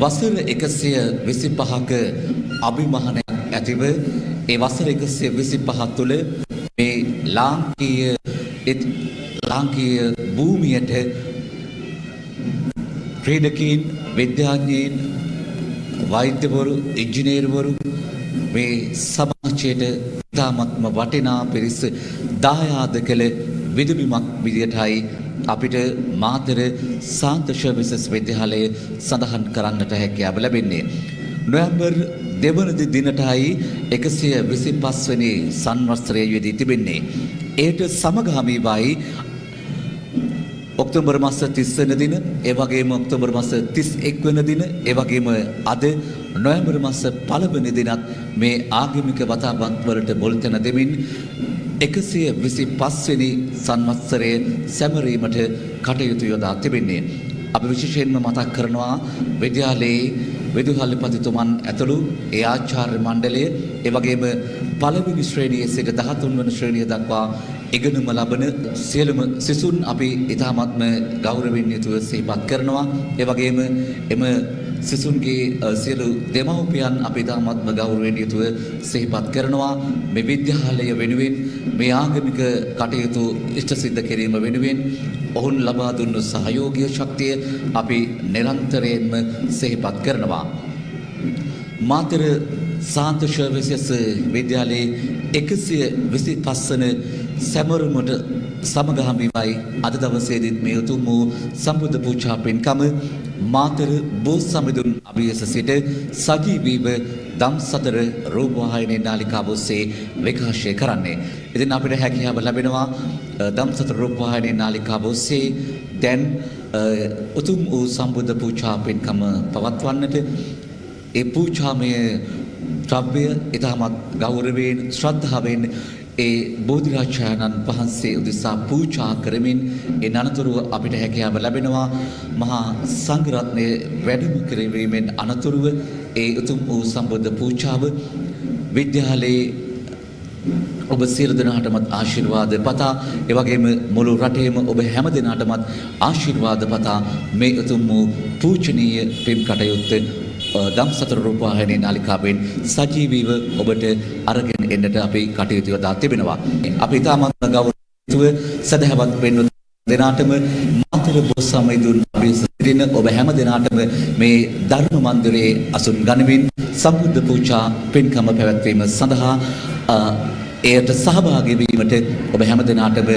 වසර 125ක අභිමානයක් ඇතිව ඒ වසර 125 තුළ මේ ලාංකීය භූමියට ක්‍රීඩකීන්, විද්‍යාඥයින්, වෛද්‍යවරු, ඉංජිනේරුවරු මේ සමාජයට ඉතාමත්ම වටිනා පිරිස දායාද කළ විදුබිමක් විදියටයි අපිට මාතර සාන්ත සර්විසස් විද්‍යාලය සඳහන් කරන්නට හැකියාව ලැබෙන්නේ. නොවැම්බර් 2 වෙනි දිනටයි 125 වෙනි සංවත්සරය යෙදී තිබෙන්නේ. ඒට සමගාමීවයි ඔක්තෝබර් මාස 30 වෙනි දින, ඒ වගේම ඔක්තෝබර් මාස 31 වෙනි දින, ඒ වගේම අද නොවැම්බර් මාස 1 වෙනි දිනත් මේ ආගමික වතාවත් වලට බොල් තැන දෙමින් 125 වෙනි සංවත්සරයේ සැමරීමට කටයුතු යොදා තිබෙන්නේ. අපි විශේෂයෙන්ම මතක් කරනවා විද්‍යාලයේ විදුහල්පතිතුමන් ඇතුළු ඒ ආචාර්ය මණ්ඩලය, ඒ වගේම පළවෙනි ශ්‍රේණියේ සිට 13 වෙනි ශ්‍රේණිය දක්වා ඉගෙනුම ලබන සියලුම සිසුන් අපි ඉතාමත්ම ගෞරවයෙන් යුතුව සිහිපත් කරනවා. ඒ වගේම එම සිසුන්ගේ සියලු දෙමව්පියන් අපි ඉතාමත්ම ගෞරවයෙන් යුතුව සිහිපත් කරනවා. මේ විද්‍යාලය වෙනුවෙන්, මේ ආගමික කටයුතු ඉෂ්ට සිද්ධ කිරීම වෙනුවෙන් ඔවුන් ලබා දුන්නු සහයෝගීය ශක්තිය අපි නිරන්තරයෙන්ම සිහිපත් කරනවා. මාතර සාන්ත සර්විසස් විද්‍යාලයේ 125 වන සැමරුමට සමගාමීවයි අද දවසේදීත් මේ උතුම් වූ සම්බුද්ධ පූජා පින්කම මාතර බෝසමිඳුන් අභියස සිට සජීවීව දම්සතර රූපවාහිනී නාලිකාව ඔස්සේ විකාශය කරන්නේ. ඉතින් අපිට හැකියාව ලැබෙනවා දම්සතර රූපවාහිනී නාලිකාව ඔස්සේ දැන් උතුම් වූ සම්බුද්ධ පූජා පින්කම පවත්වන්නට. ඒ පූජාමය ද්‍රව්‍ය ඉතාමත් ගෞරවයෙන්, ශ්‍රද්ධාවෙන් ඒ බෝධිරාජානන් වහන්සේ උදෙසා පූජා කරමින් ඒ අනතුරුව අපිට හැකියාව ලැබෙනවා මහා සංඝරත්නය වැඩම කිරීමෙන් අනතුරුව ඒ උතුම් වූ සම්බුද්ධ පූජාව විද්‍යාලයේ ඔබ සියලු දෙනාටමත් ආශිර්වාද පතා, ඒ වගේම මුළු රටේම ඔබ හැම දෙනාටමත් ආශිර්වාද පතා මේ උතුම් වූ පූජනීය පින් කටයුත්ත දම්සතර රූපවාහිනී නාලිකාවෙන් සජීවීව ඔබට අරගෙන එන්නට අපි කටයුතු යොදා තිබෙනවා. අපි ඉතාමත් ගෞරවයෙන් සදහවත් වෙන්න දෙනාටම මාතර බෝසමිඳුන් අභියස සිටින ඔබ හැම දෙනාටම මේ ධර්ම මන්දිරයේ අසුන් ගනිමින් සම්බුද්ධ පූජා පින්කම පැවැත්වීම සඳහා එයට සහභාගී වීමට ඔබ හැම දෙනාටම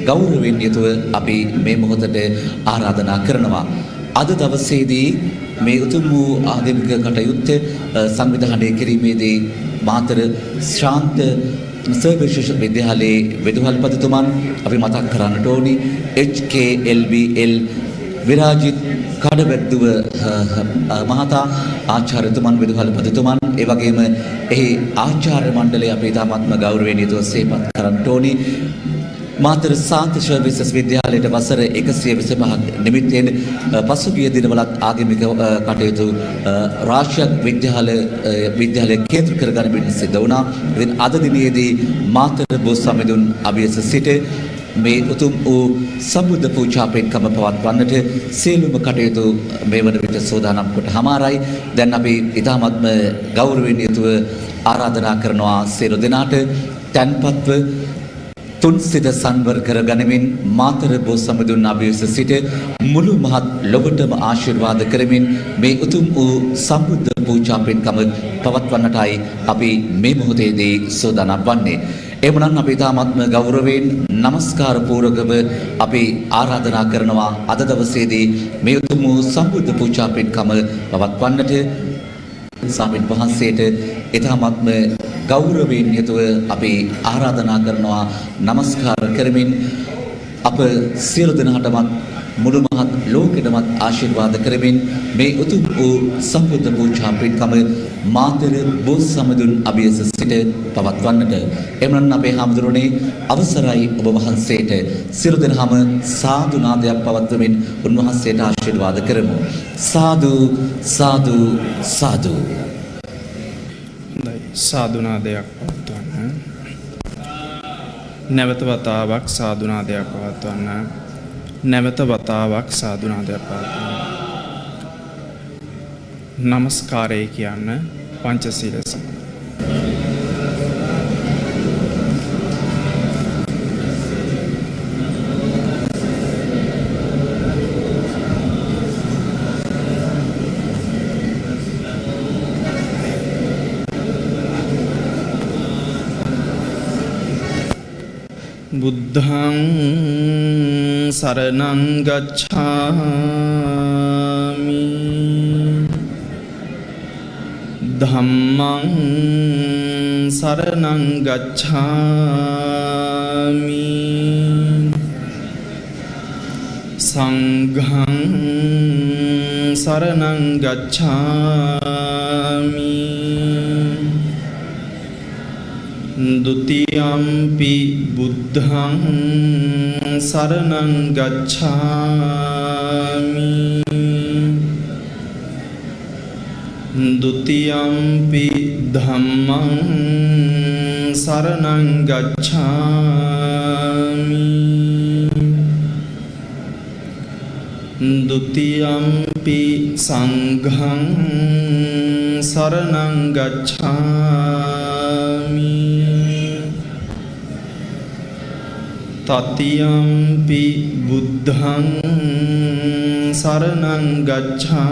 ගෞරවයෙන් යුතුව අපි මේ මොහොතේ ආරාධනා කරනවා. අද දවසේදී මේ උතුම් වූ ආගමික කටයුත්ත සංවිධානය කිරීමේදී මාතර ශාන්ත සර්විසස් විද්‍යාලයේ විදුහල්පතිතුමන් අපි මතක් කරන්නට ඕනි HKLBL විරාජිත් කඩවැද්දුව මහතා ආචාර්යතුමන්, විදුහල්පතිතුමන්, ඒ වගේම එහි ආචාර්ය මණ්ඩලය අපි ඉතාමත්ම ගෞරවයෙන් යුතුව සිහිපත් කරන්නට ඕනි. මාතර සාන්ත සර්විසස් විද්‍යාලයට වසර 125ක් නිමිත්තෙන් පසුගිය දිනවලත් ආගමික කටයුතු රාශියක් විද්‍යාලය කේන්ද්‍ර කරගනිමින් සිද්ධ වුණා. ඉතින් අද දිනයේදී මාතර බෝසමිඳුන් අභියස සිට මේ උතුම් වූ සම්බුද්ධ පූජා පින්කම පවත්වන්නට සියලුම කටයුතු මේ වන විට සෝදානම් කොට හමාරයි. දැන් අපි ඉතාමත්ම ගෞරවයෙන් යුතුව ආරාධනා කරනවා සියලු දෙනාට තැන්පත්ව තුන් සිත සංවර කර ගනිමින් මාතර බෝසමිඳුන් අභියස සිට මුළු මහත් ලොවටම ආශිර්වාද කරමින් මේ උතුම් වූ සම්බුද්ධ පූජා පින්කම පවත්වන්නටයි අපි මේ මොහොතේදී සෝදානම් වන්නේ. එමුනම් අපි ඉතාමත්ම ගෞරවයෙන් নমස්කාර පූර්වකව අපි ආරාධනා කරනවා අද දවසේදී මේ උතුම් වූ සම්බුද්ධ පූජා පින්කම පවත්වන්නට ස්වාමීන් වහන්සේට ඉතාමත්ම ගෞරවයෙන් යුතුව අපි ආරාධනා කරනවා নমස්කාර කරමින් අප සියලු දෙනාටමත් මුළු මහත් ලෝකෙටමත් ආශිර්වාද කරමින් මේ උතුම් වූ සම්බුද්ධ පූජා පින්කම මාතර බෝසමිඳුන් අභියස සිට පවත්වන්නට. එමනම් අපේ හාමුදුරනේ අවසරයි ඔබ වහන්සේට සියලු දෙනාම සාදු නාදයක් පවත්වමින් උන්වහන්සේට ආශිර්වාද කරමු. සාදු සාදු සාදු. සාදුනාදයක් පවත්වන්න. නැවත වතාවක් සාදුනාදයක් පවත්වන්න. නැවත වතාවක් සාදුනාදයක් පවත්වන්න. නමස්කාරය කියන්න පංචශීල සමාදන්. බුද්ධං සරණං ගච්ඡාමි ධම්මං සරණං ගච්ඡාමි සංඝං සරණං ගච්ඡාමි ဒုတိယံ පි බුද්ධං සරණං ගච්ඡාමි ဒုတိယံ පි ධම්මං සරණං ගච්ඡාමි ဒုတိယံ පි සංඝං සරණං ගච්ඡාමි තතියම්පි බුද්ධං සරණං ගච්ඡාමි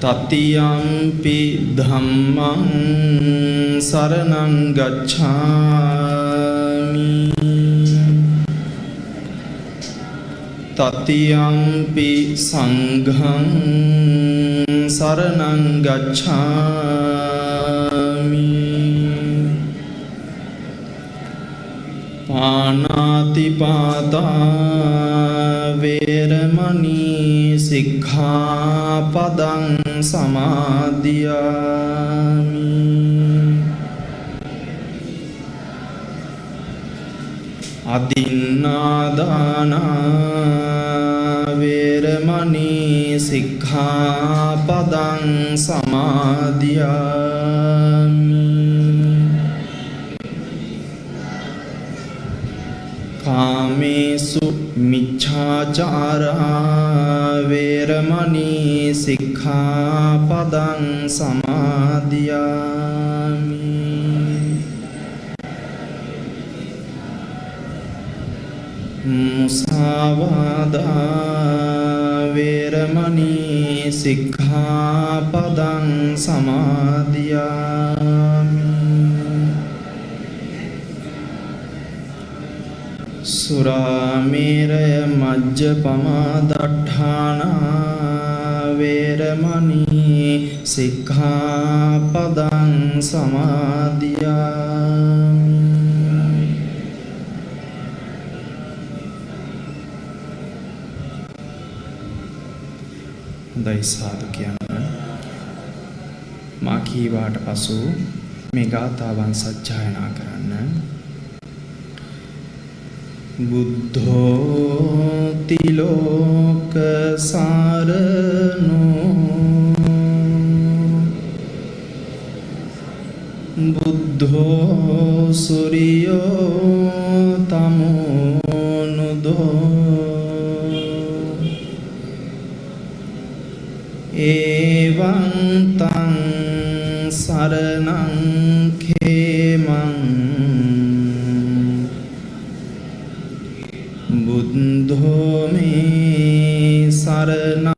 තතියම්පි ධම්මං සරණං ගච්ඡාමි තතියම්පි සංඝං සරණං ගච්ඡාමි පාණාතිපාතා වේරමණී සික්ඛාපදං සමාදියාමි අදින්නාදාන වේරමණී සික්ඛාපදං සමාදියාමි කාමේසු මිච්ඡාචාරා වේරමණී සික්ඛාපදං සමාදියාමි මුසාවාදා වේරමණී සික්ඛාපදං සමාදියාමි සුරාමේරය මජ්ජපමා දට්ඨානා වේරමණී සික්ඛාපදං සමාදියාමි හොඳයි සාදු කියන්න මා කීවාට පසු මේ ගාථාවන් සජ්ජායනා කරන්න බුද්ධෝ තිලෝක සාරණෝ බුද්ධෝ සූර්යෝ තමෝනුදෝ එවං තං සරණං khemං බුද්ධෝ මේ සරණං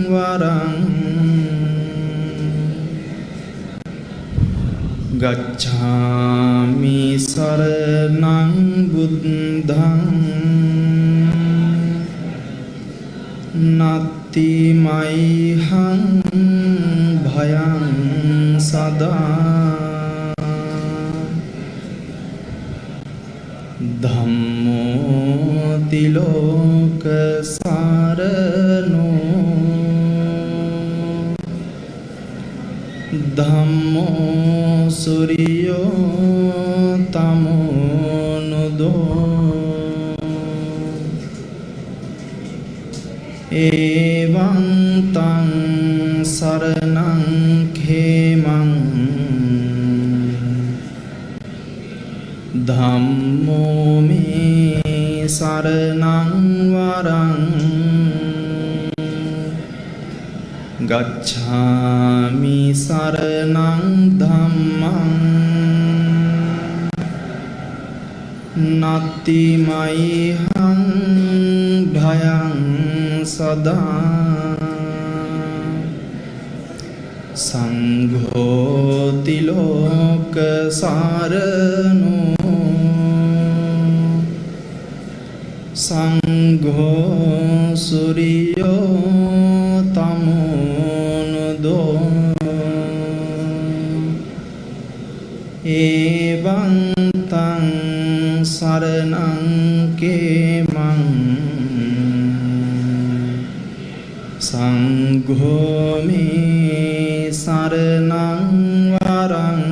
වරං ගච්ඡාමි සරණං බුද්ධං නත්ති මයිහං භයං සදා ධම්මෝ තිලෝක සාරණෝ ධම්මෝ සූර්යෝ තමෝනුදෝ එවං තං සරණං khemං ධම්මෝ මේ සරණං වරං ගච්ඡාමි සරණං ධම්මං නත්ති මයිහං භයං සදා සංඝෝති ලෝක සාරණෝ සංඝෝ සුරියෝ තමෝනුදෝ එවං තං සරණං කේමං සංඝෝ මේ සරණං වරං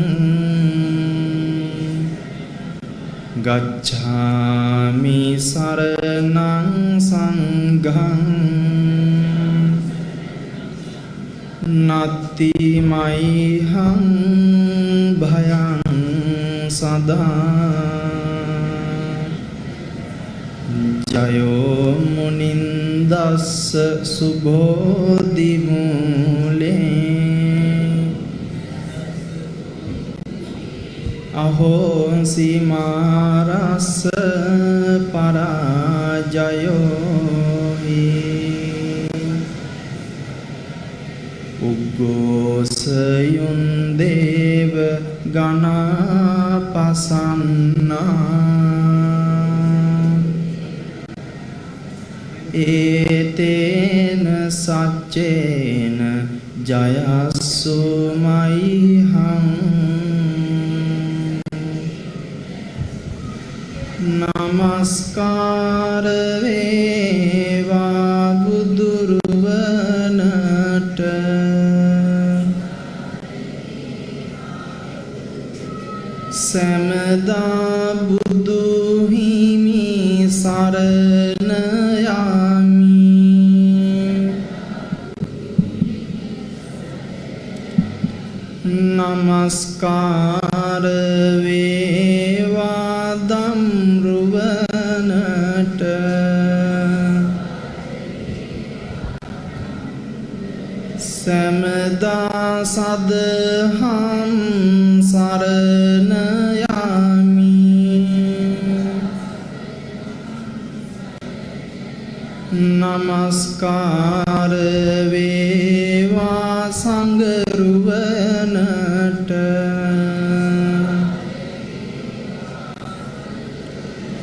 ගච්ඡාමි සරණං සංඝං නත්ති මයිහං භයං සදා ජයෝ මුනින්දස්ස සුබෝධි මූලේ අහෝසි මාරස්ස පරාජයෝ උග්ගෝසයුන් දේව ගණපසන්නා ඒතේන සච්චේන ජයස්සු මයිහං නමස්කාර වේවා බුදුරුවනට සැමදා බුදු හිමි සරණ නමස්කාර වේවා දම්රුවනට සැමදා සදහම් සරණ යමි නමස්කාර වේවා සංඝරුවනට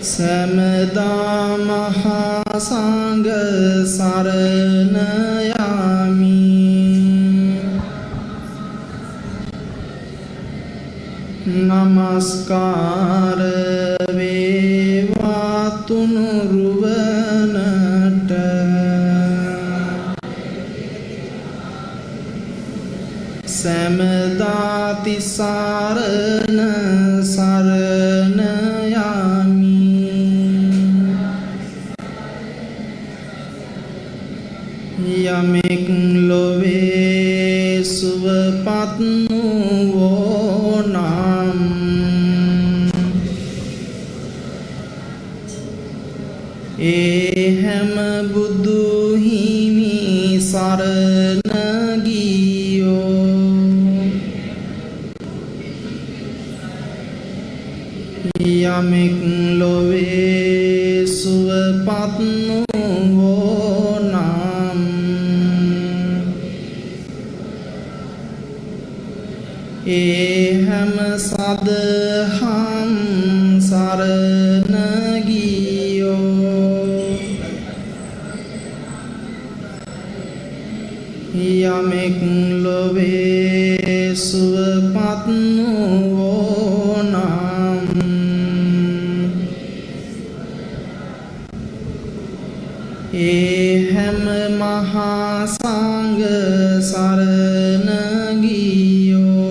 සැමදා මහා සංඝ සරණ යමි නමස්කාර වේවා තුනුරුවනට සැමදා තිසරණ සරණ යමි යමෙක් ලොවේ සුවපත් වූ නම් ඒ හැම බුදු හිමි සරණ ගියෝ යමෙක් ලොවේ සුවපත් වූ නම් ඒ හැම සදහම් සරණ ගියෝ යමෙක් ලොවේ සුවපත් වූ නම් ඒ හැම මහා සංඝ සරණ ගියෝ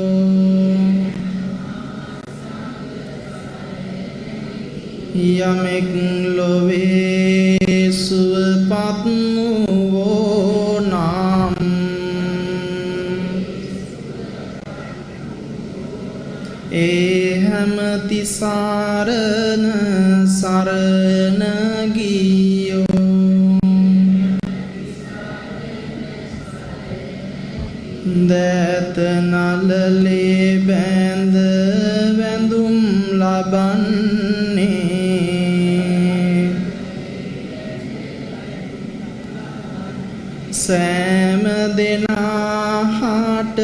යමෙක් ලොවේ සුවපත් වූ නම් ඒ හැම තිසරණ සරණ දෑත නලලේ බැඳ වැඳුම් ලබන්නේ සෑම දෙනා හට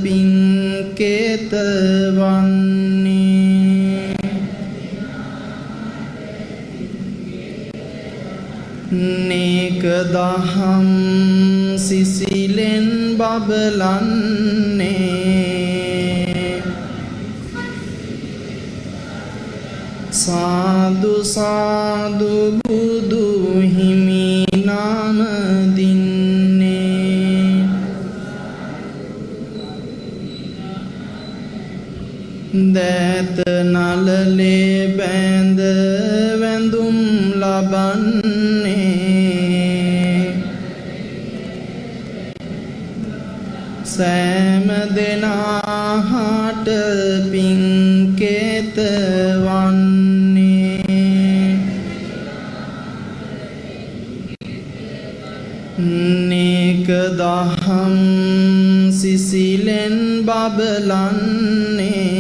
පින්කේත වන්නේ නේක දහම් සිසිලෙන් බබලන්නේ සාදු සාදු බුදු හිමි නාම දින්නේ දෑත නලලේ බැඳ වැඳුම් ලබන්නේ සෑම දෙනා හට පින්කේත වන්නේ නේක දහම් සිසිලෙන් බබලන්නේ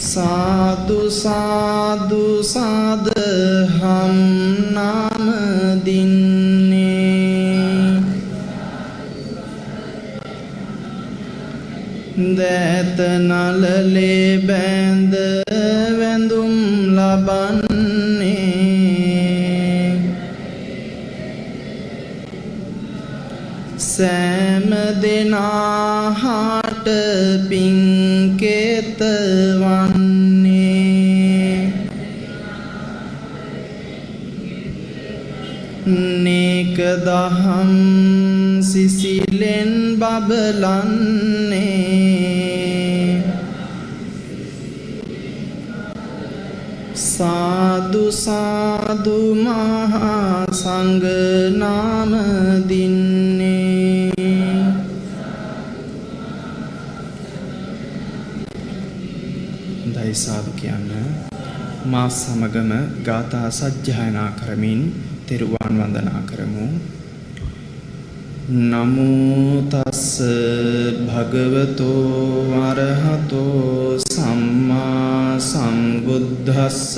සාදු සාදු සාදහම් නාම දින්නේ දෑත නලලේ බැඳ වැඳුම් ලබන්නේ සෑම දෙනා හට පින්කේත වන්නේ නේක දහම් සිසිලෙන් බබලන්නේ සාදු සාදු මහා සංඝ නාම දින්නේ දයි සාදු කියන්න මා සමගම ගාථා සජ්ජායනා කරමින් තෙරුවන් වන්දනා කරමු. නමෝ තස්ස භගවතෝ අරහතෝ සම්මා සම්බුද්දස්ස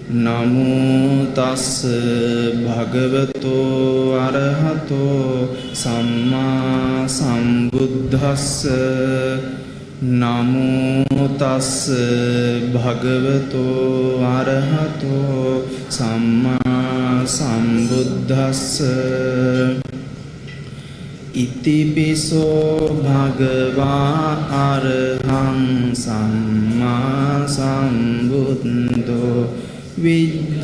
නමෝ තස්ස භගවතෝ අරහතෝ සම්මා සම්බුද්දස්ස නමෝ තස්ස භගවතෝ අරහතෝ සම්මා සම්බුද්දස්ස ඉතිපිසෝ භගවා අරහං සම්මා සම්බුද්ධෝ විජ්ජාචරණ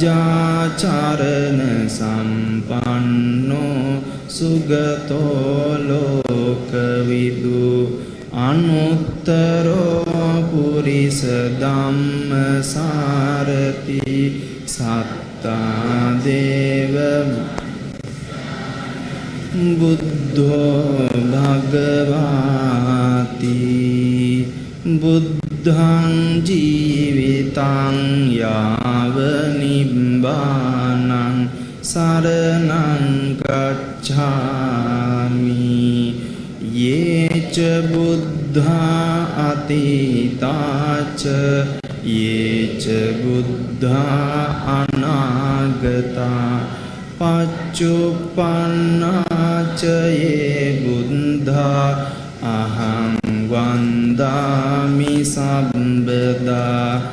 සම්පන්නෝ සුගතෝ ලෝකවිදු අනුත්තරෝ පුරිස ධම්මසාරති සත්තා දේව බුද්ධෝ භගවාති බුද්ධං ජීවිතං යාව නිබ්බානං සරණං ගච්ඡාමි යේච බුද්ධා අතීතාච යේච බුද්ධා අනාගතා පච්චුප්පන්නාච යේ බුද්ධා අහං වන්දාමි සම්බදා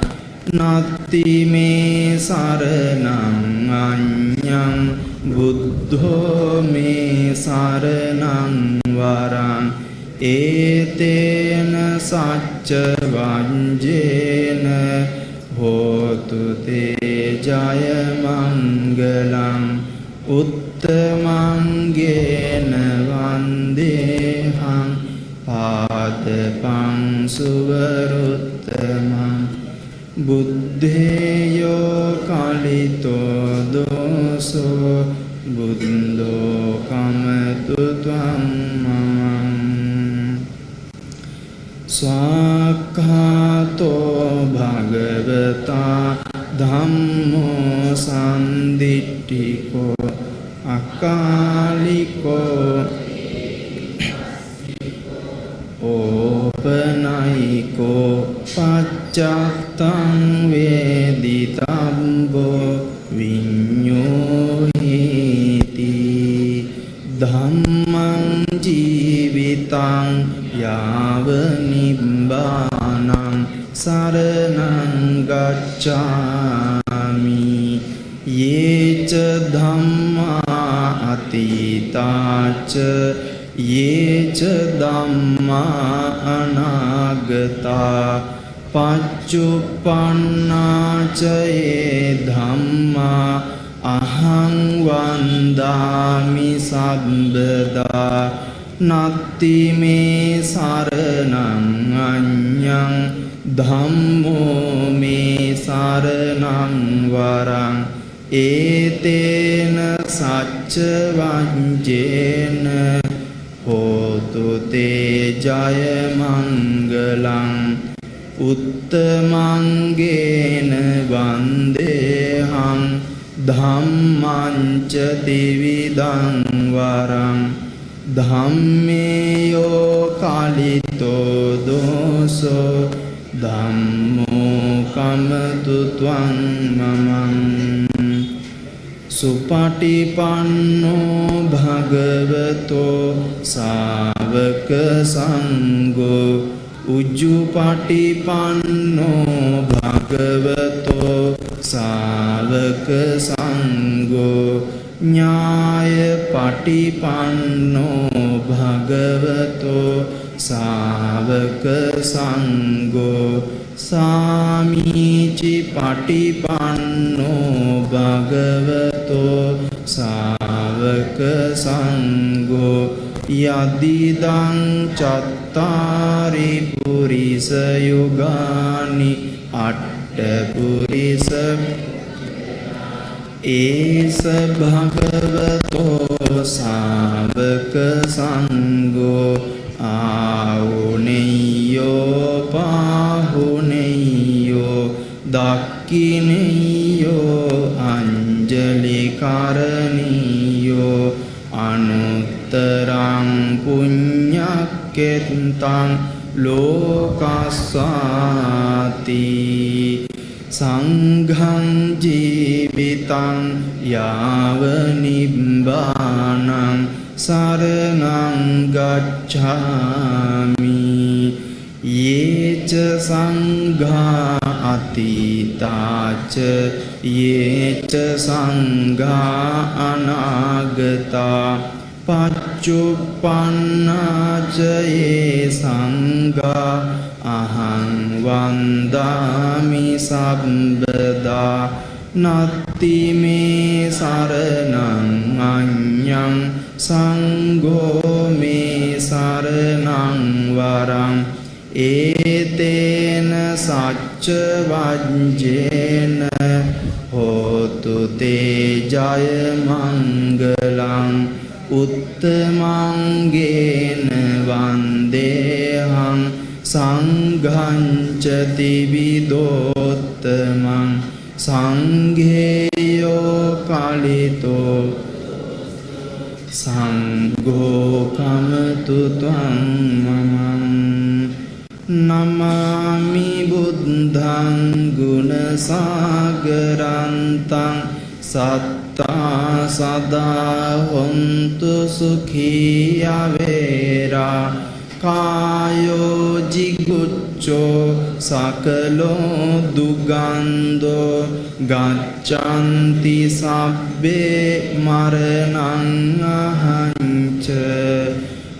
නත්ති මේ සරණං අඤ්ඤං බුද්ධෝ මේ සරණං වරං ඒතේන සච්ච වංජේන හෝතු තේ ජය මංගලං උත්තමංගේන වන්දේහං පාදපං සුවරුත්තමං බුද්ධේයෝ කලිතෝ දෝසෝ බුද්ධෝ කමතු ත්වං මමං ස්වාක්ඛාතෝ භගවතා ධම්මෝ සම්දිට්ඨිකෝ අකාලිකෝ ඕපනයිකෝ පච්චත්තං වේදිතම්බෝ විඤ්ඤෝහිති ධම්මං ජීවිතං යාව නිබ්බානං සරණං ගච්ඡාමි යේච ධම්මා අතීතාච යේච ධම්මා අනාගතා පච්චුප්පන්නාච යේ ධම්මා අහං වන්දාමි සම්බදා නත්ති මේ සරණං අඤ්ඤං ධම්මෝ මේ සරණං වරං ඒතේන සච්ච වංජේන හෝතු තේ ජය මංගලං උත්තමංගේන වන්දේහං ධම්මං ච ත්‍රිවිධං වරං ධම්මේයෝ කාලිතෝ දෝසෝ ධම්මෝ කමතු ත්වං මමං සුපටිපන්නෝ භගවතෝ සාවක සංඝෝ උජ්ජුපටිපන්නෝ භගවතෝ සාවක සංඝෝ ඥාය පටිපන්නෝ භගවතෝ සාවක සංඝෝ සාමීචි පටිපන්නෝ භගවතෝ සාවක සංඝෝ යදිදං චත්තාරි පුරිස යුගානි අට්ඨ පුරිස ඒස භගවතෝ සාවක සංඝෝ ආවුනේයෝ පාහුනේයෝ දක්ඛිනේයෝ අංජලි කරණීයෝ අනුත්තරං පුඤ්ඤක්කෙත්තං ලෝකස්සාති සංඝං ජීවිතං යාව නිබ්බානං සරණං ගච්ඡාමි යේච සංඝා අතීතාච යේච සංඝා අනාගතා පච්චුප්පන්නාච යේ සංඝා අහං වන්දාමි සම්බදා නත්ති මේ සරණං අඤ්ඤං සංඝෝ මේ සරණං වරං ඒතේන සච්ච වංජේන හෝතු තේ ජය මංගලං උත්තමංගේන වන්දේහං සංඝං ච ත්‍රිවිධෝත්තමං සංඝේයෝ කාලිතෝ සංඝෝ කමතු ත්වං මමං නමාමි බුද්ධං ගුණ සාගරන්තං සත්තා සදා හොන්තු සුඛී අවේරා කායෝ ජිගුච්ඡෝ සකලෝ දුගන්ධෝ ගච්ඡanti සබ්බේ මරණං අහංච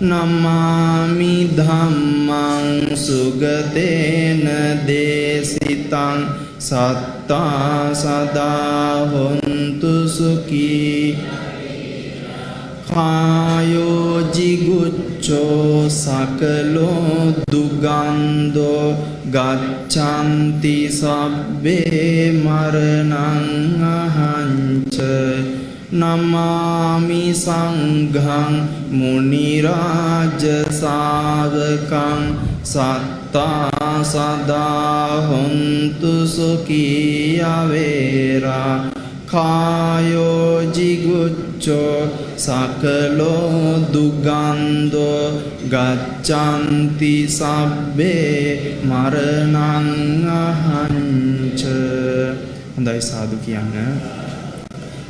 නමාමි ධම්මං සුගතේන දේසිතං සත්තා සදා හොන්තු සුඛී කායෝ ජිගුච්ඡෝ සකලෝ දුගන්ධෝ ගච්ඡanti සබ්බේ මරණං අහංච නමාමි සංඝං මුනි රාජ ශාවකං සත්තා සදා හොන්තු සුඛී අවේරා කායෝ jigucco සකලෝ දුගන්ධෝ ගච්ඡanti සබ්බේ මරණං අහංච. හොඳයි සාදු කියන්න.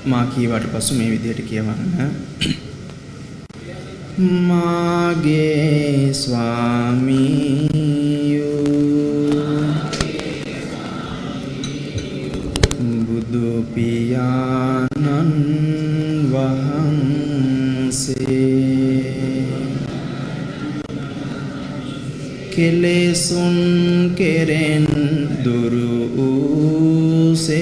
මා කීවට පසු මේ විදිහට කියවන්න. මාගේ ස්වාමීයෝ බුදු පියාණන් වහන්සේ කෙලෙසුන් කෙරෙන් දුරු වූසේක.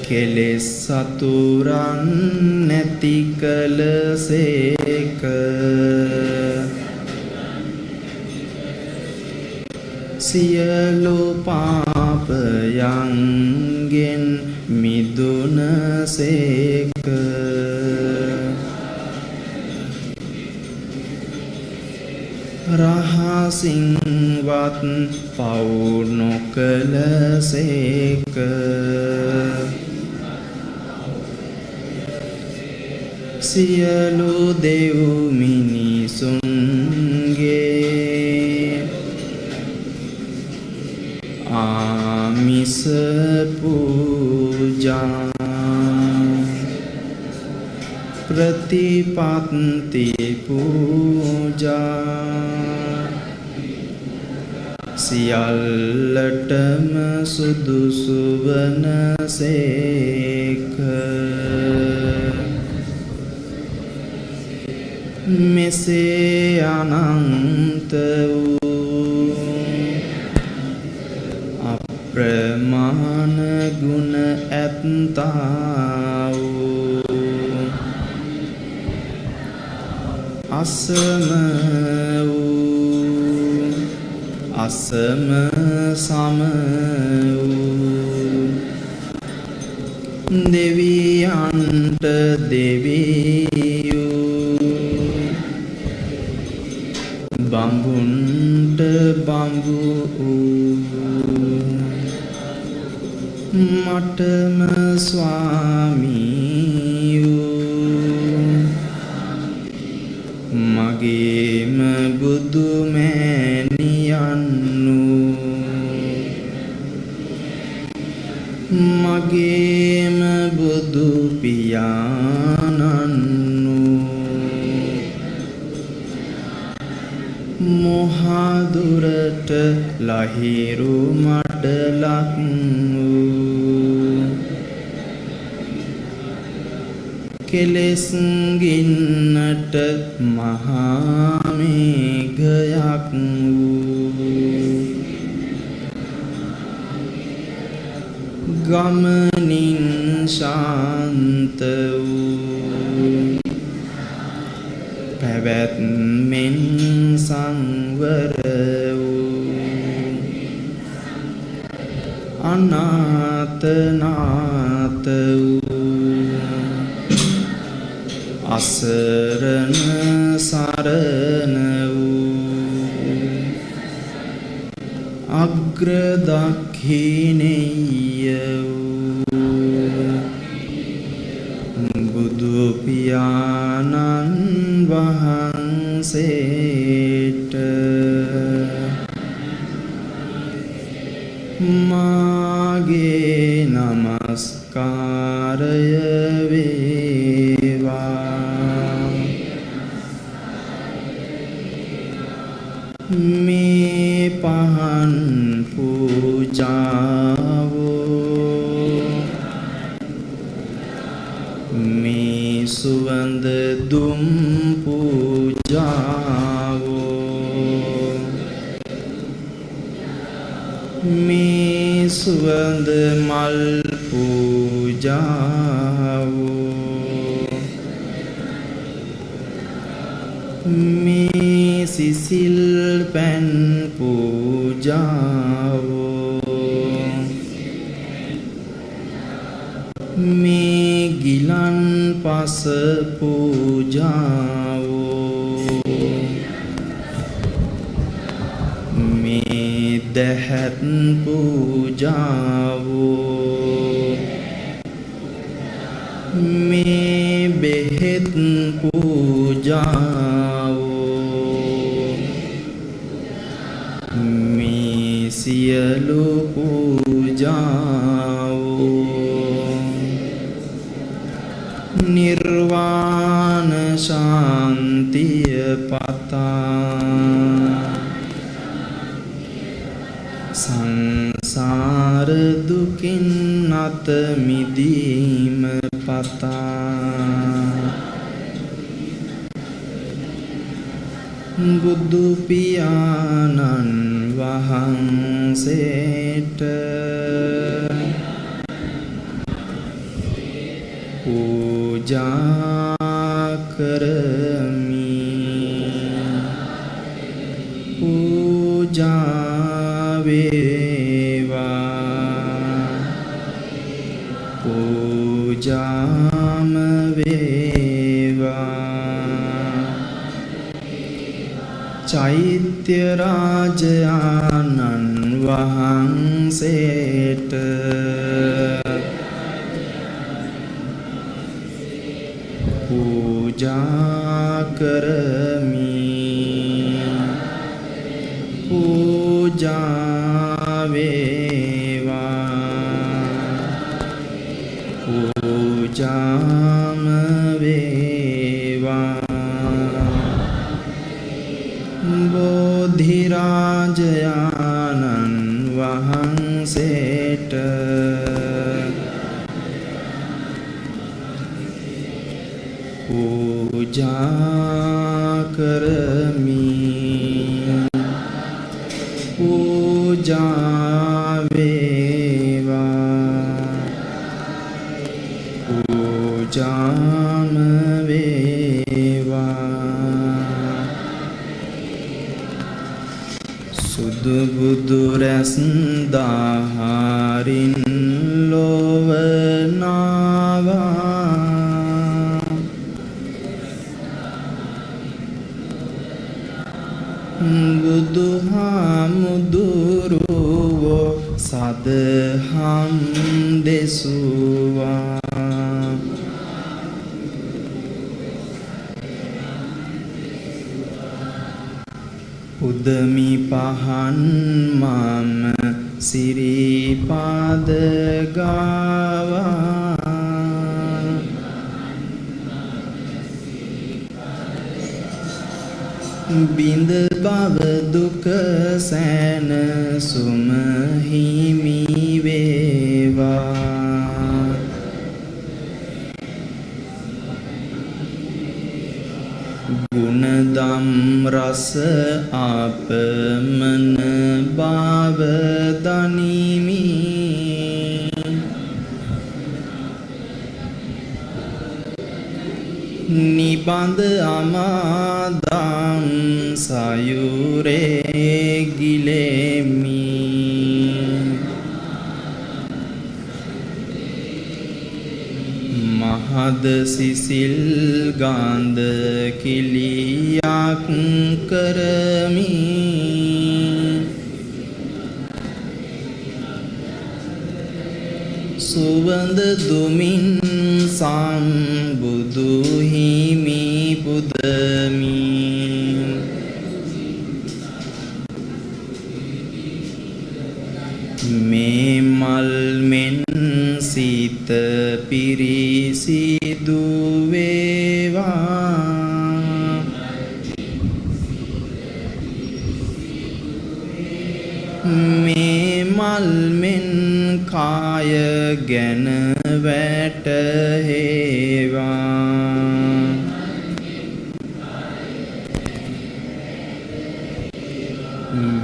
කෙලෙස් සතුරන් නැති කලසේක. සියලු පාපයන්ගෙන් මිදුනසේක. රහසින්වත් පව් නොකලසේක. සියලු දෙව් මිනිසුන්ගේ ආමිස පූජා ප්‍රතිපත්ති පූජා සියල්ලටම සුදුසු වනසේක. මෙසේ අනන්ත වූ අප්‍රමාණ ගුණ ඇත්තා වූ අසම වූ අසම සම වූ දෙවියන්ට දෙවියෝ බඹුන්ට බඹු මටම ස්වාමීයෝ මගේම බුදු මෑණියන්නු මගේම බුදු පියාණන්නු මොහදුරට ලහිරු මඩලක් වූ කෙලෙස් ගින්නට මහා මේඝයක් වූ ගමනින් ශාන්ත වූ පැවැත්මෙන් සංවර වූ අනාථනාත වූ අසරණ සරණ වූ අග්‍රදක්ඛිනේය වූ බුදු පියාණන් වහන්සේට මාගේ නමස්කාරය වේවා. මේ පහන් පූජාවෝ මේ සුවඳ දුම් පූජාවෝ මේ සුවඳ මල් පූජාවෝ මේ සිසිල් පැන් පූජාවෝ මේ ගිලන් පස පූජාවෝ මේ දැහැත් පූජාවෝ මේ බෙහෙත් පූජාවෝ මේ සියලු පූජාවෝ නිර්වාණ ශාන්තිය පතා සංසාර දුකින් අත මිදීම පතා බුදු පියාණන් වහන්සේට පූජා කරමි පූජා වේවා පූජාම වේවා චෛත්‍ය රාජානන් වහන්සේට පූජා කරමි පූජා වේවා පූජාම වේවා බෝධිරාජයාණන් වහන්සේට පූජා කරමි පූජා වේවා පූජාම වේවා සුදු බුදු රැස් දාහරින් ලොව නාවා බුදුහාමුදුරුවෝ සදහම් දෙසුවා උදමි පහන් මම සිරිපාද ගාවා බිඳ බව දුක සැන සුම හිමි වේවා ගුණදම් රස අපමණ බව දනිමි නිබඳ අමාදම් සයුරේ ගිලෙමි මහද සිසිල් ගාන්ධ කිලියක් කරමි සුවඳ දුමින් සම්බුදු හිමි පුදමි මේ මල් මෙන් සිත පිරිසිදු වේවා මේ මල් මෙන් කාය ගැන වැටහෙවා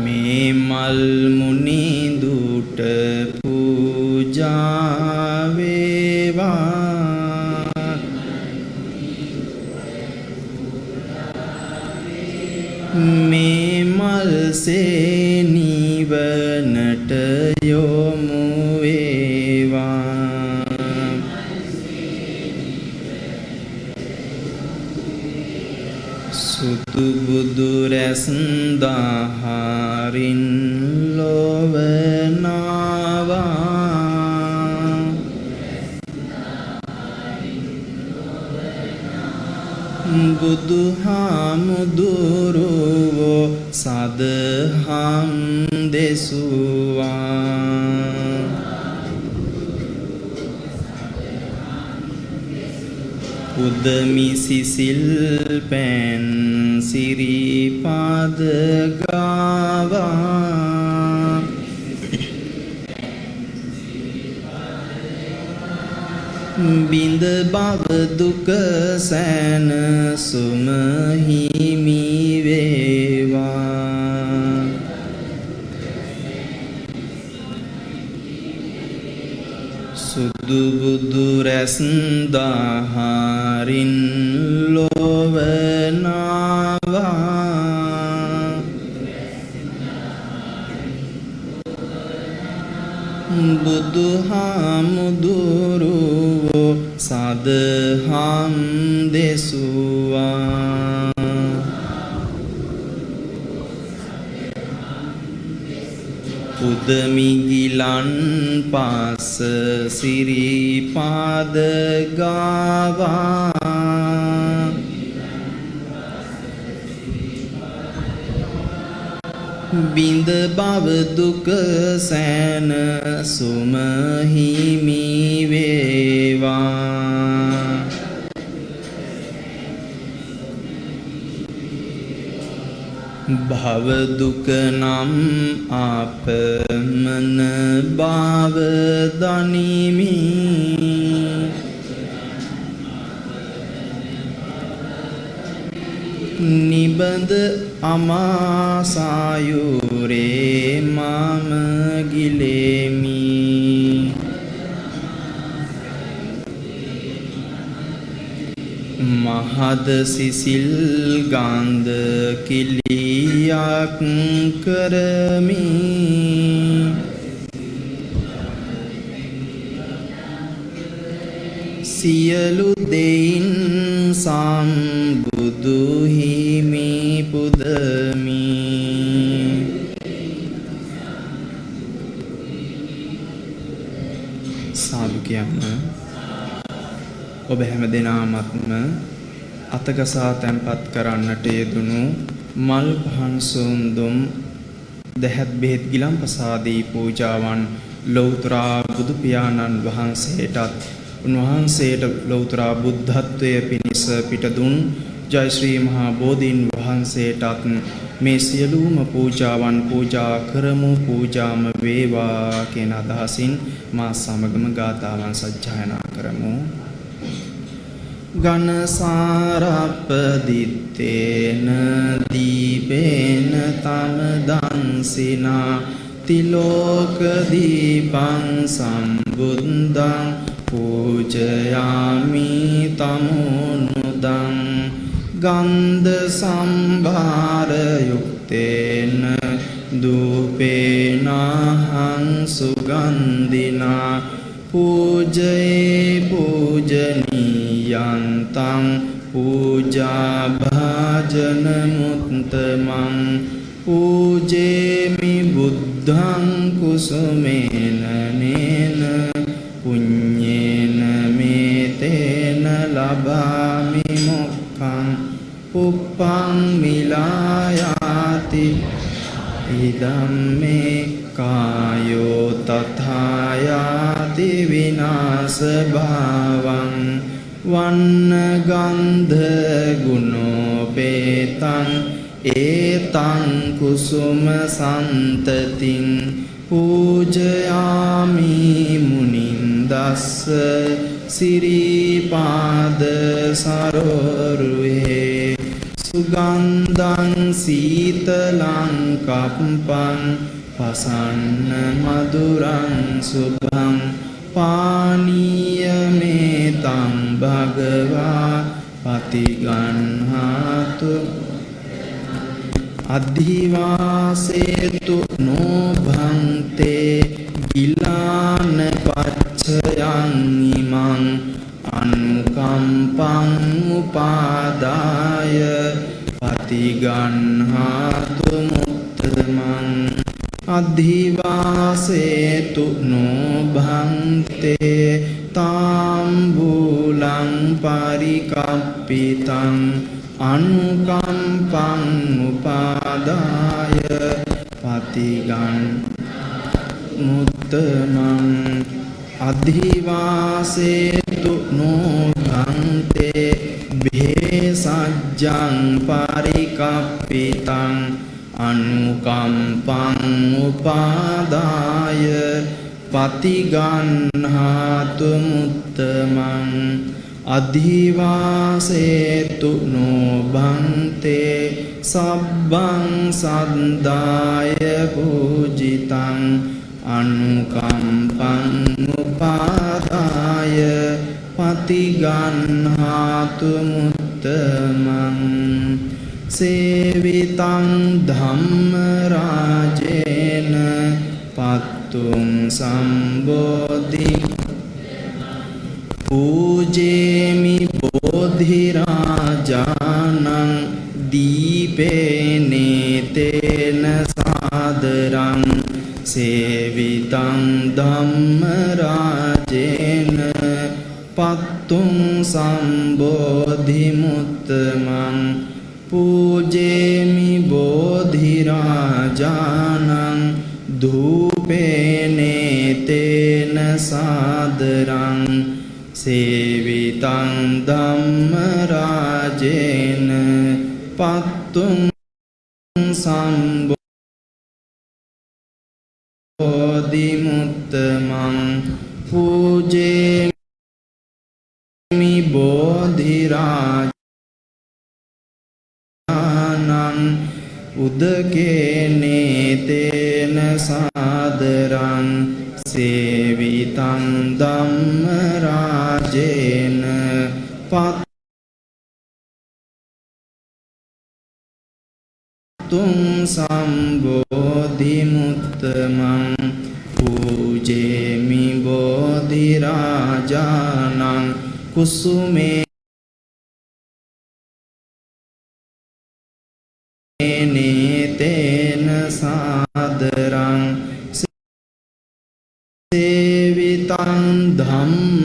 මේ මල් මුනි දුට පූජා වේවා මේ මල් සේ නිවනට යොමු වේවා සුදු බුදු රැස් දහරින් ලොවනවා බුදුහාමුදුරුවෝ සදහම් දෙසුවා උදමි සිසිල් පෑන් සිරිපාද ගාවා බිඳ බව දුක සෑන සුමහිමි වේවා සුදු බුදු රැස් දහරින් ලොවනවා බුදුහාමුදුරුවෝ සදහම් දෙසුවා උදමි ගිලන් පාස සිරිපාද ගාවා බිඳ බව දුක සෑන සුමහිමි වේවා භව දුක නම් අපමණ භව දනිමි නිබඳ අමාසායුරේ මම ගිලෙමි මහද සිසිල් ගන්ධ කිලියක් කරමි සියලු දෙයින් සම්බුදු හිමි පුදමි සාදු කියන්න ඔබ හැම දෙනාමත්ම අතගසා තැන්පත් කරන්නට යෙදුණු මල් පහන් සුන්දුම් දහත් බෙහෙත් ගිලම්පසාදී පූජාවන් ලෞතර බුදු පියාණන් වහන්සේටත් උන්වහන්සේට ලෞතර බුද්ධත්වයේ පිණිස පිටදුන් ජය ශ්‍රී මහා බෝධීන් වහන්සේටත් මේ සියලුම පූජාවන් පූජා කරමු පූජාම වේවා කියන අදහසින් මා සමගම ගාථාවන් සජ්ජායනා කරමු ඝන සාරප්පදිත්තේන දීපේන තම දන්සිනා තිලෝක දීපං සම්බුද්ධං පූජයාමි තමුනුදං ගන්ධ සම්භාර යුක්තේන දූපේනහං සුගන්ධිනා පූජයේ පූජනීයන්තං පූජා භාජන මුත්තමං පූජේමි බුද්ධං කුසුමේන නේන පුඤ්ඤේන මේතේන ලබාමි මොක්ඛං උප්පං මිලායාති ඉදම්මේ කායෝ තථායාති විනාශ භාවං වන්න ගන්ධ ගුණෝපේතං ඒතං කුසුම සන්තතින් පූජයාමි මුනින්දස්ස සිරිපාද සරෝරුහේ සුගන්ධං සීතලං කප්පං පසන්න මధుරං සුභං පානීයමේතං භගවා පතිගන්හාතු අධිවාසේතු නොභන්තේ ගිලාන පච්චයන් ඉමං අනුකම්පං උපාදාය පතිගන්හාතු මුත්තමං අධිවාසේතු නොභන්තේ තාම්බූලං පරිකප්පිතං අනුකම්පං උපාදාය පතිගන් මුත්තමං අධිවාසේතු නොභන්තේ භේසජ්ජං පරිකප්පිතං අනුකම්පං උපාදාය පතිගන්හාතු මුත්තමං අධිවාසේතු නොභන්තේ සබ්බං සද්දාය පූජිතං අනුකම්පං උපාදාය පතිගන්හාතු මුත්තමං සේවිතං ධම්මරාජේන පත්තුං සම්බෝධි පූජේමි බෝධිරාජානං දීපේනේතේන සාදරං සේවිතං ධම්මරාජේන පත්තුං සම්බෝධි මුත්තමං පූජේමි බෝධිරාජානං ධූපේනේතේන සාදරං සේවිතං ධම්මරාජේන පත්තුං සම්බෝධි මුත්තමං පූජේමි බෝධිරාජානං උදකේනේතේන සාදරං සේවිතං ධම්මරාජේන පත්තුං සම්බෝධි මුත්තමං පූජේමි බෝධිරාජානං කුසුමේ නේතේන සාදරං සේවිතං ධම්ම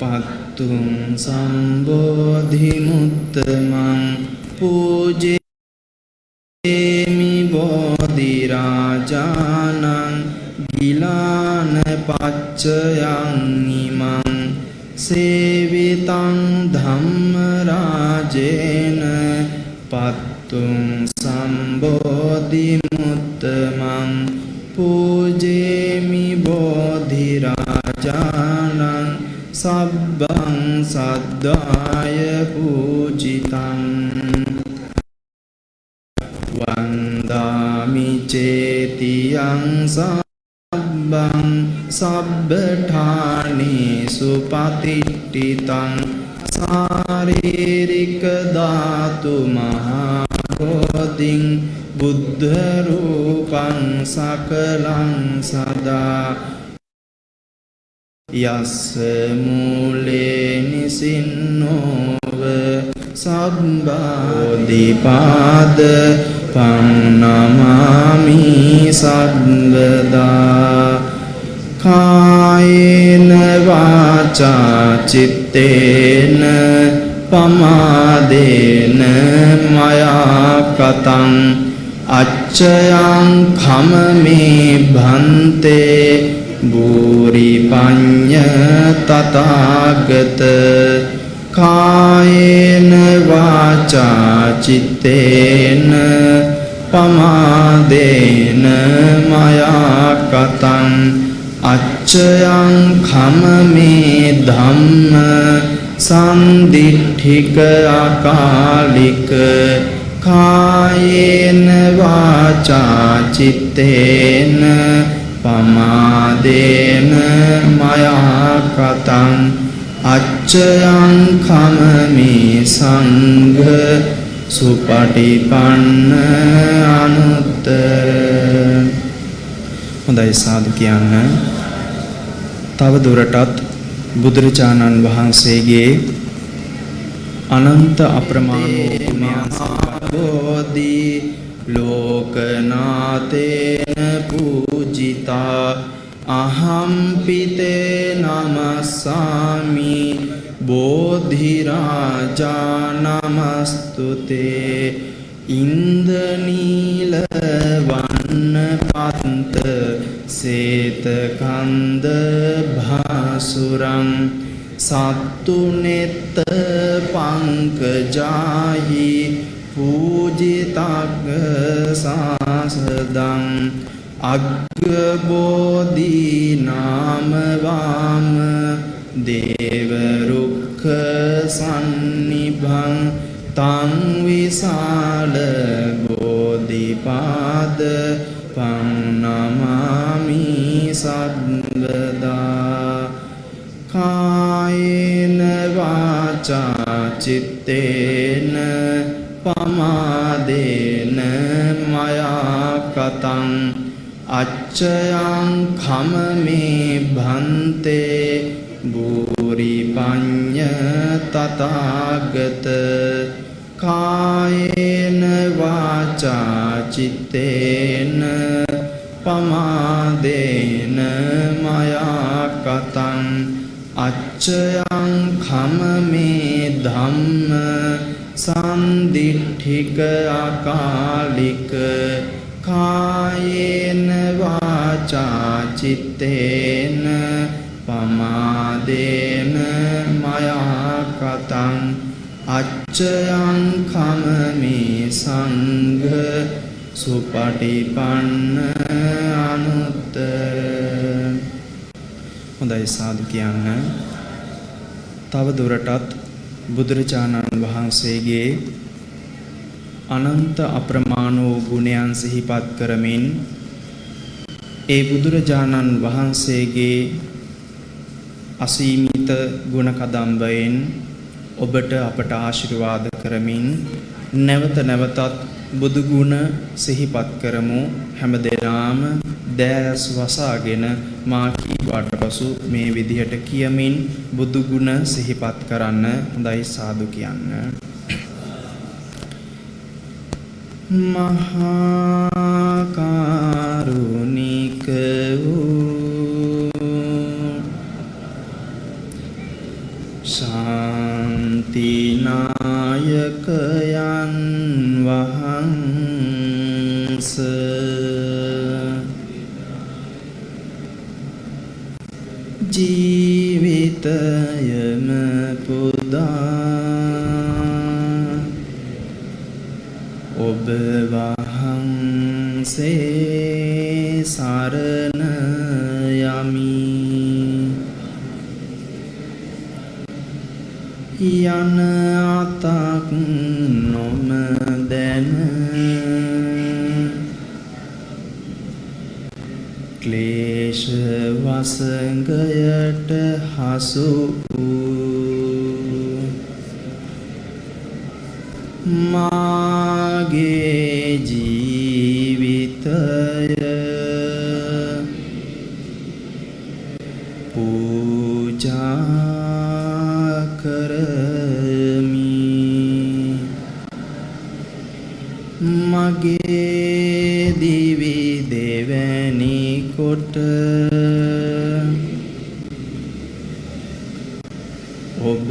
පත්තුං සම්බෝධි මුත්තමං පූජේමි බෝධිරාජානං ගිලාන පච්චයං ඉමං සේවිතං ධම්මරාජේන පත්තුං සම්බෝධි මුත්තමං පූජේමි බෝධිරාජානං සබ්බං සද්දාය පූජිතං වන්දාමි චේතියං සබ්බං සබ්බඨානේසු පතිට්ඨිතං සාරීරික ධාතු මහා බෝධිං බුද්ධ රූපං සකලං සදා යස්ස මූලේ නිසින්නෝව සබ්බෝධිපාද පන්නමාමි සබ්බදා කායේන වාචා චිත්තේන පමාදේන මයා කතං අච්චයං khමමේ භන්තේ බුරි පඤ්ඤ තථාගත කායේන වාචා චිත්තේන පමාදේන මයා කතං අච්චයං khමමේ ධම්ම සම්දිට්ඨික අකාලික කායේන වාචා චිත්තේන පමාදේන මයා කතං අච්චයං khමමේ සංඝ සුපටිපන්න අනුත්තර. හොඳයි සාදු කියන්න. තව දුරටත් බුදුරජාණන් වහන්සේගේ අනන්ත අප්‍රමාණ ගුණයන් බෝධි ලෝකනාතේන පූජිතා අහම්පිතේ නමස්සාමි බෝධිරාජා නමස්තුතේ ඉන්දනීල වන්න පත්ත සේතකන්ද භාසුරං සත්තුනෙත්ත පංකජාහි පූජිතග්ග සාසදං අග්ගබෝධි නාමවාම දේවරුක්ඛ සන්නිභං තං විසාල බෝධිපාද පන්නමාමි සද්වදා කායේන වාචා චිත්තේන පමාදේන මයා කතං අච්චයං khමමේ භන්තේ බුරි පඤ්ඤ තථාගත කායේන වාචා චිත්තේන පමාදේන මයා කතං අච්චයං khමමේ ධම්ම සන්දිට්ඨික අකාලික කායේන වාචා චිත්තේන පමාදේන මයා කතං අච්චයං khමමේ සංඝ සුපටිපන්න අනුත්තර. හොඳයි සාදු කියන්න. තව දුරටත් බුදුරජාණන් වහන්සේගේ අනන්ත අප්‍රමාණ වූ ගුණයන් සිහිපත් කරමින් ඒ බුදුරජාණන් වහන්සේගේ අසීමිත ගුණ කදම්බයෙන් ඔබට අපට ආශිර්වාද කරමින් නැවත නැවතත් බුදු ගුණ සිහිපත් කරමු. හැම දෙනාම දැස් වසාගෙන මා කීවාට පසු මේ විදිහට කියමින් බුදු ගුණ සිහිපත් කරන්න. හොඳයි සාදු කියන්න. මහා කරුණික වූ ශාන්තිනායකයන් වහන්ස ජීවිතයම පුදා ඔබ වහන්සේ සරණ යමි. යන අතක් නොමදැන ක්ලේශ වසඟයට හසු වූ මාගේ ජීවිතය පූජා කරමි. මගේ දිවි දෙවැනි කොට ඔබ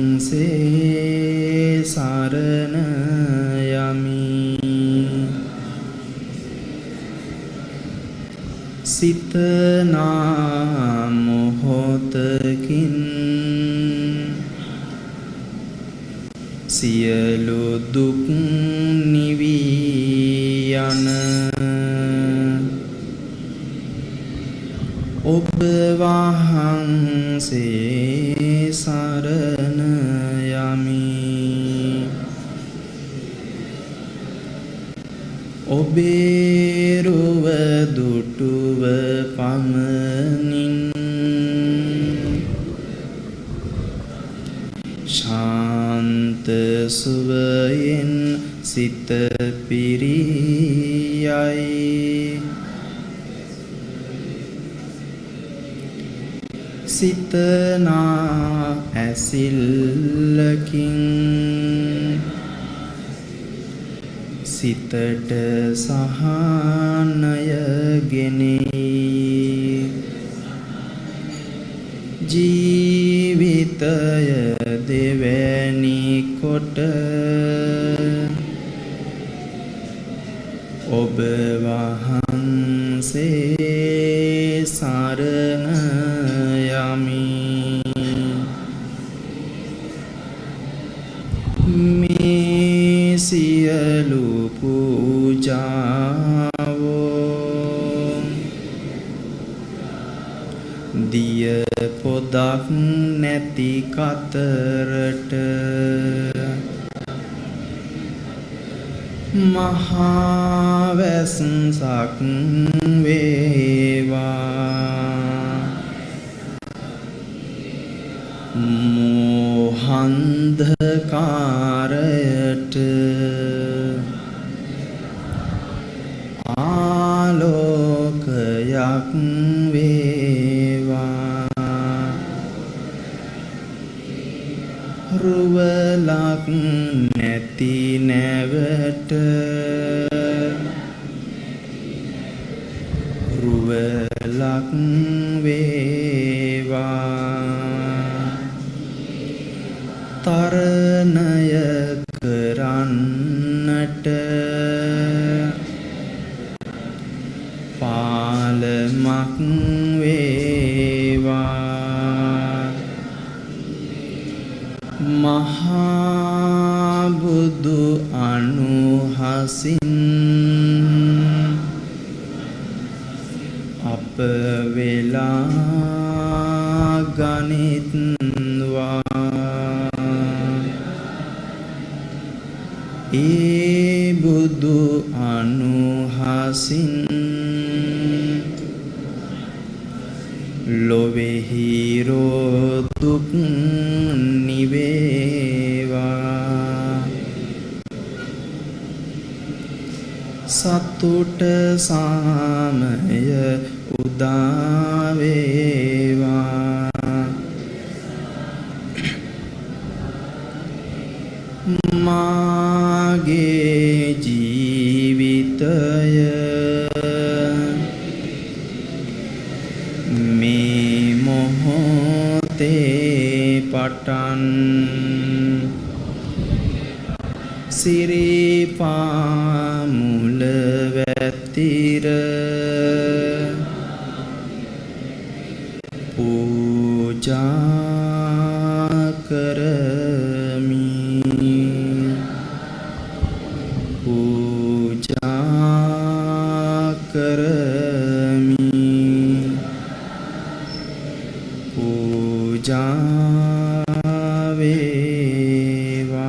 වහන්සේ සරණ යමි. සිතනා මොහොතකින් සියලු දුක් නිවී යන ඔබ වහන්සේ සරණ යමි. ඔබේ රුව දුටුව පමණින් ශාන්ත සුව සිත පිරියයි සිතනා ඇසිල්ලකින් සිතට සහනය ගෙනේ ජීවිතය දෙවැනි කොට ඔබ වහන්සේ සරණ යමි මේ සියලු පූජාවෝ දිය පොදක් නැති කතරට මහා වැස්සක් වේවා මෝහන්ධකාරයට ආලෝකයක් වේවා රුවලක් නැති නැවට රුවලක් වේවා තරණය කරන්නට පාලමක් වේවා මහා බුදු අනුහසින් අප වෙලා ගනිත්වා ඒ බුදු අනුහසින් ලොවෙහි රෝදුක් නිවේවා සතුට සාමය උදා වේවා මාගේ ජීවිතය මේ මොහොතේ පටන් සිරිපා මුල වැතිර පූජා කරමි පූජා කරමි පූජා වේවා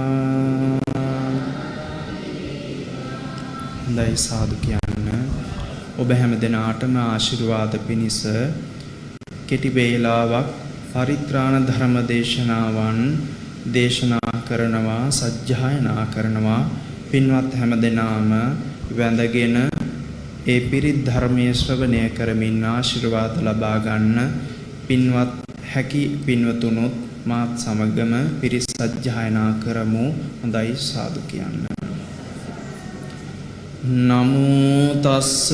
හොඳයි සාදු කියන්න ඔබ හැම දෙනාටම ආශිර්වාද පිණිස කෙටි වේලාවක් පරිත්‍රාණ ධර්ම දේශනාවන් දේශනා කරනවා සජ්ජායනා කරනවා පින්වත් හැම දෙනාම වැඳගෙන ඒ පිරිත් ධර්මයේ ශ්‍රවණය කරමින් ආශිර්වාද ලබා ගන්න පින්වත් හැකි පින්වතුනොත් මාත් සමගම පිරිත් සජ්ජායනා කරමු හොඳයි සාදු කියන්න නමෝ තස්ස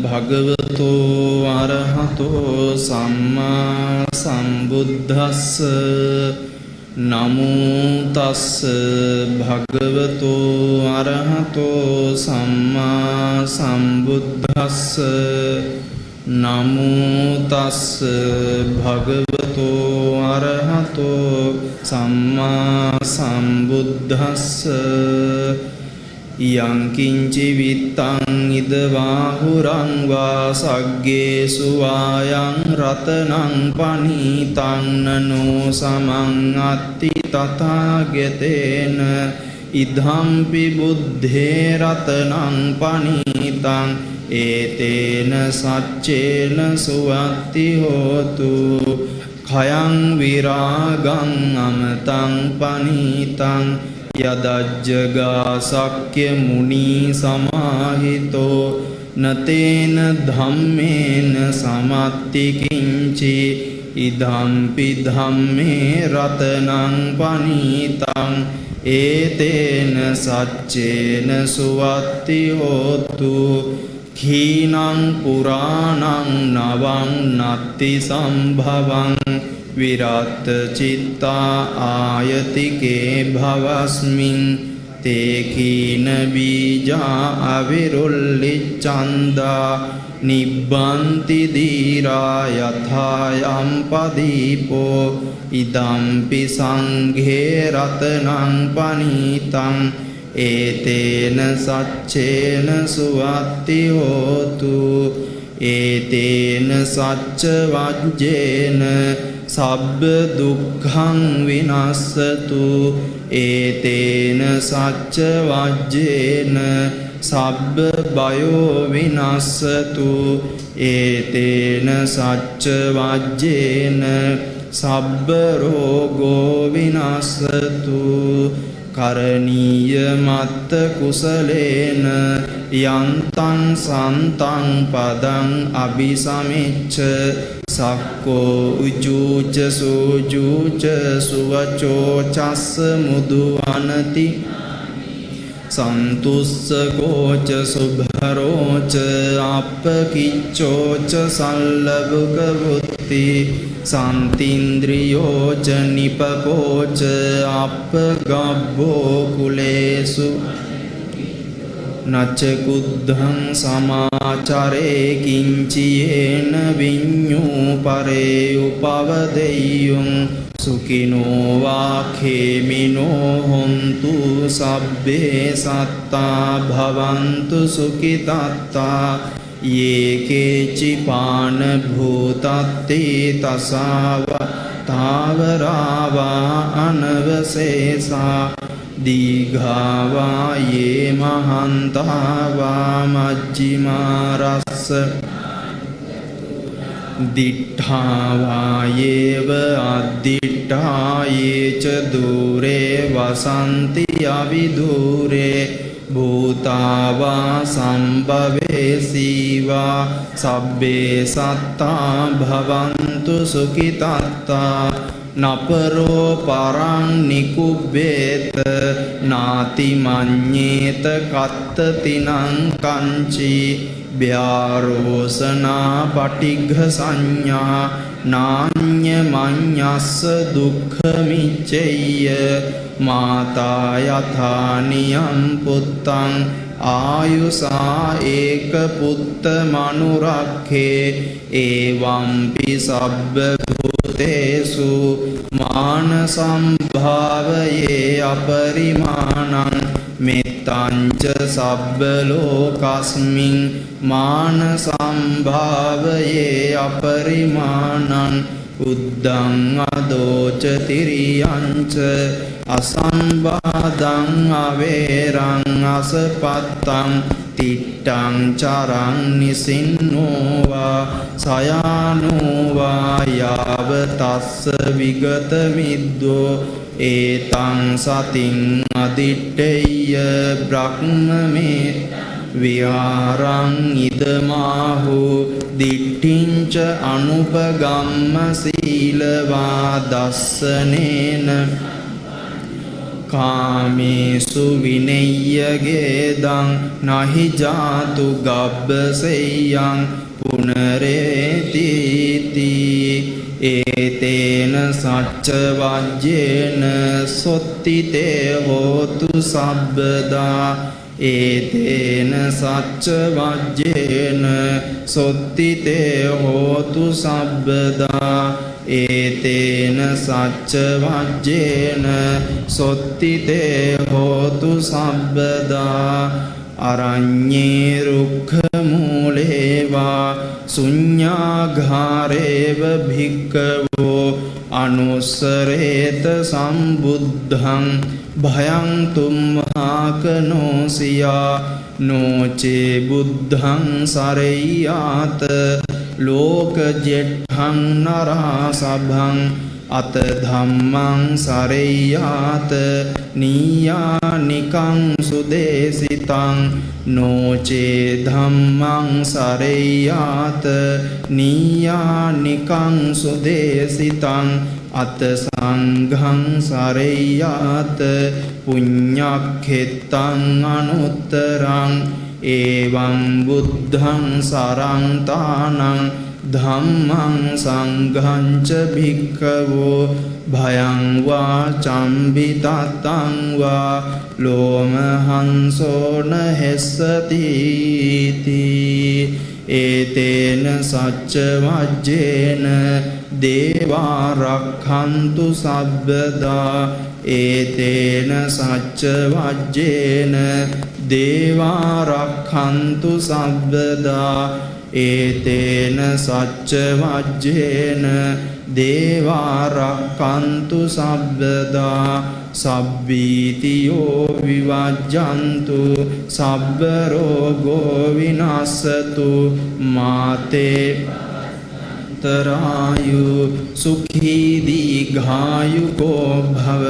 භගවතෝ අරහතෝ සම්මා සම්බුද්දස්ස නමෝ තස්ස භගවතෝ අරහතෝ සම්මා සම්බුද්දස්ස නමෝ තස්ස භගවතෝ අරහතෝ සම්මා සම්බුද්දස්ස යං කිංචි විත්තං ඉදවාහුරං වා සග්ගේසු වායං රතනං පනීතං නනෝ සමං අත්ති තථාගතේන ඉදම්පි බුද්ධේ රතනං පනීතං ඒතේන සච්චේන සුවත්ති හෝතු khයං විරාගං අමතං පනීතං යදජ්ජගා සක්්‍ය මුනී සමාහිතෝ නතේන ධම්මේන සමත්ති කිංචි ඉදම්පි ධම්මේ රතනං පනීතං ඒතේන සච්චේන සුවත්ති හෝතු khīnaṃ purānaṃ navaṃ natti sambhavaṃ viratta cittā āyatike bhavasmiṃ te khīna bījā avirulliccandā nibbanti dhīrā yathāyam padīpo idampi saṅghē ratanaṃ panītaṃ ඒතේන සච්චේන සුවත්ති හෝතු ඒතේන සච්ච වජ්ජේන සබ්බ දුක්ඛං විනස්සතු ඒතේන සච්ච වජ්ජේන සබ්බ බයෝ විනස්සතු ඒතේන සච්ච වජ්ජේන සබ්බ රෝගෝ විනස්සතු කරණීය මත්ත කුසලේන යන්තං සන්තං පදං අபிසමිච්ඡ සක්කෝ උජුච සූජුච සුවචෝ චස්ස මුදුවනති සන්තුස්සකෝච සුභරෝච අප්පකිච්චෝච සල්ලබුක වුත්ති සන්තින්ද්‍රියෝච නිපකෝච අප්පගබ්බෝ කුලේසු නච්ච කුද්ධං සමාචරේ කිංචියේන විඤ්ඤූ පරේ උපවදෙය්‍යං සුඛිනෝ වා khēමිනෝ හොන්තු සබ්බේ සත්තා භවන්තු සුඛිතත්තා ये केचि पान भूतत्ते तसाव तावरावा अनवशेषा दीघावा ये महान्तावा मज्जिमा रस दिट्ठावा येव अद्दिट्ठा ये च दूरे वसन्ति अविदूरे භූතාවා සම්භවේසීවා සබ්බේ සත්තා භවන්තු සුඛිතත්තා නපරෝ පරං නිකුබ්බේත නාති මඤ්ඤේත කත්තතිනං කංචි භ්‍යාරෝසනා පටිඝ සංඥා නාඤ්ඤ මඤ්ඤස්ස දුක්ඛ මිච්ඡෙය්‍ය මාතා යථානියම් පුත්තං ආයුසා ඒක පුත්ත මනුරක්ඛේ එවම්පි සබ්බ භූතේසු මාන සම්භාවයේ අපරිමාණං මෙත්තංච සබ්බ ලෝකස්මින් මාන සම්භාවයේ අපරිමාණං උද්දං අදෝච තිරියංච අසම්බාධං අවේරං අසපත්තං තිට්ඨං චරං නිසින්නෝවා සයානෝවා යාව තස්ස විගත මිද්දෝ ඒතං සතින් අදිට්ඨේය බ්‍රහ්මමේ විහාරං ඉදමාහු දිට්ඨිංච අනුපගම්ම සීලවා දස්සනේන කාමේසු විනෙය්‍යගේදං නහි ජාතු ගබ්බසෙය්‍යං පුනරේතිති ඒතේන සච්ච වජ්ජේන සොත්තිතේ හෝතු සබ්බදා ඒතේන සච්ච වජ්ජේන සොත්තිතේ හෝතු සබ්බදා ඒතේන සච්ච වජ්ජේන සොත්තිතේ හෝතු සබ්බදා අරඤ්ඤේ රුක්ඛ මූලේවා ශුඤ්ඤාඝාරේව භික්ඛවෝ අනුස්සරේත සම්බුද්ධං භයං තුම්හාකනෝසියා නෝචේ බුද්ධං සරෙය්‍යාත ලෝක ජෙට්ඨං නරා සභං අත ධම්මං සරෙය්‍යාත නීයානිකං සුදේසිතං නෝචේ ධම්මං සරෙය්‍යාත නීයානිකං සුදේසිතං අත සංඝං සරෙය්‍යාත පුඤ්ඤක්ඛෙත්තං අනුත්තරං එවං බුද්ධං සරන්තානං ධම්මං සංඝං ච භික්ඛවෝ භයං වා චම්බිතත්තං වා ලෝමහංසෝන හෙස්සති ඒතේන සච්ච වජ්ජේන දේවා රක්ඛන්තු සබ්බදා ඒතේන සච්ච වජ්ජේන දේවා රක්ඛන්තු සබ්බදා ඒතේන සච්ච වජ්ජේන දේවා රක්ඛන්තු සබ්බදා සබ්බීතියෝ විවජ්ජන්තු සබ්බ රෝගෝ විනාශතු මාතේ තරායු සුඛී දීඝායුකෝ භව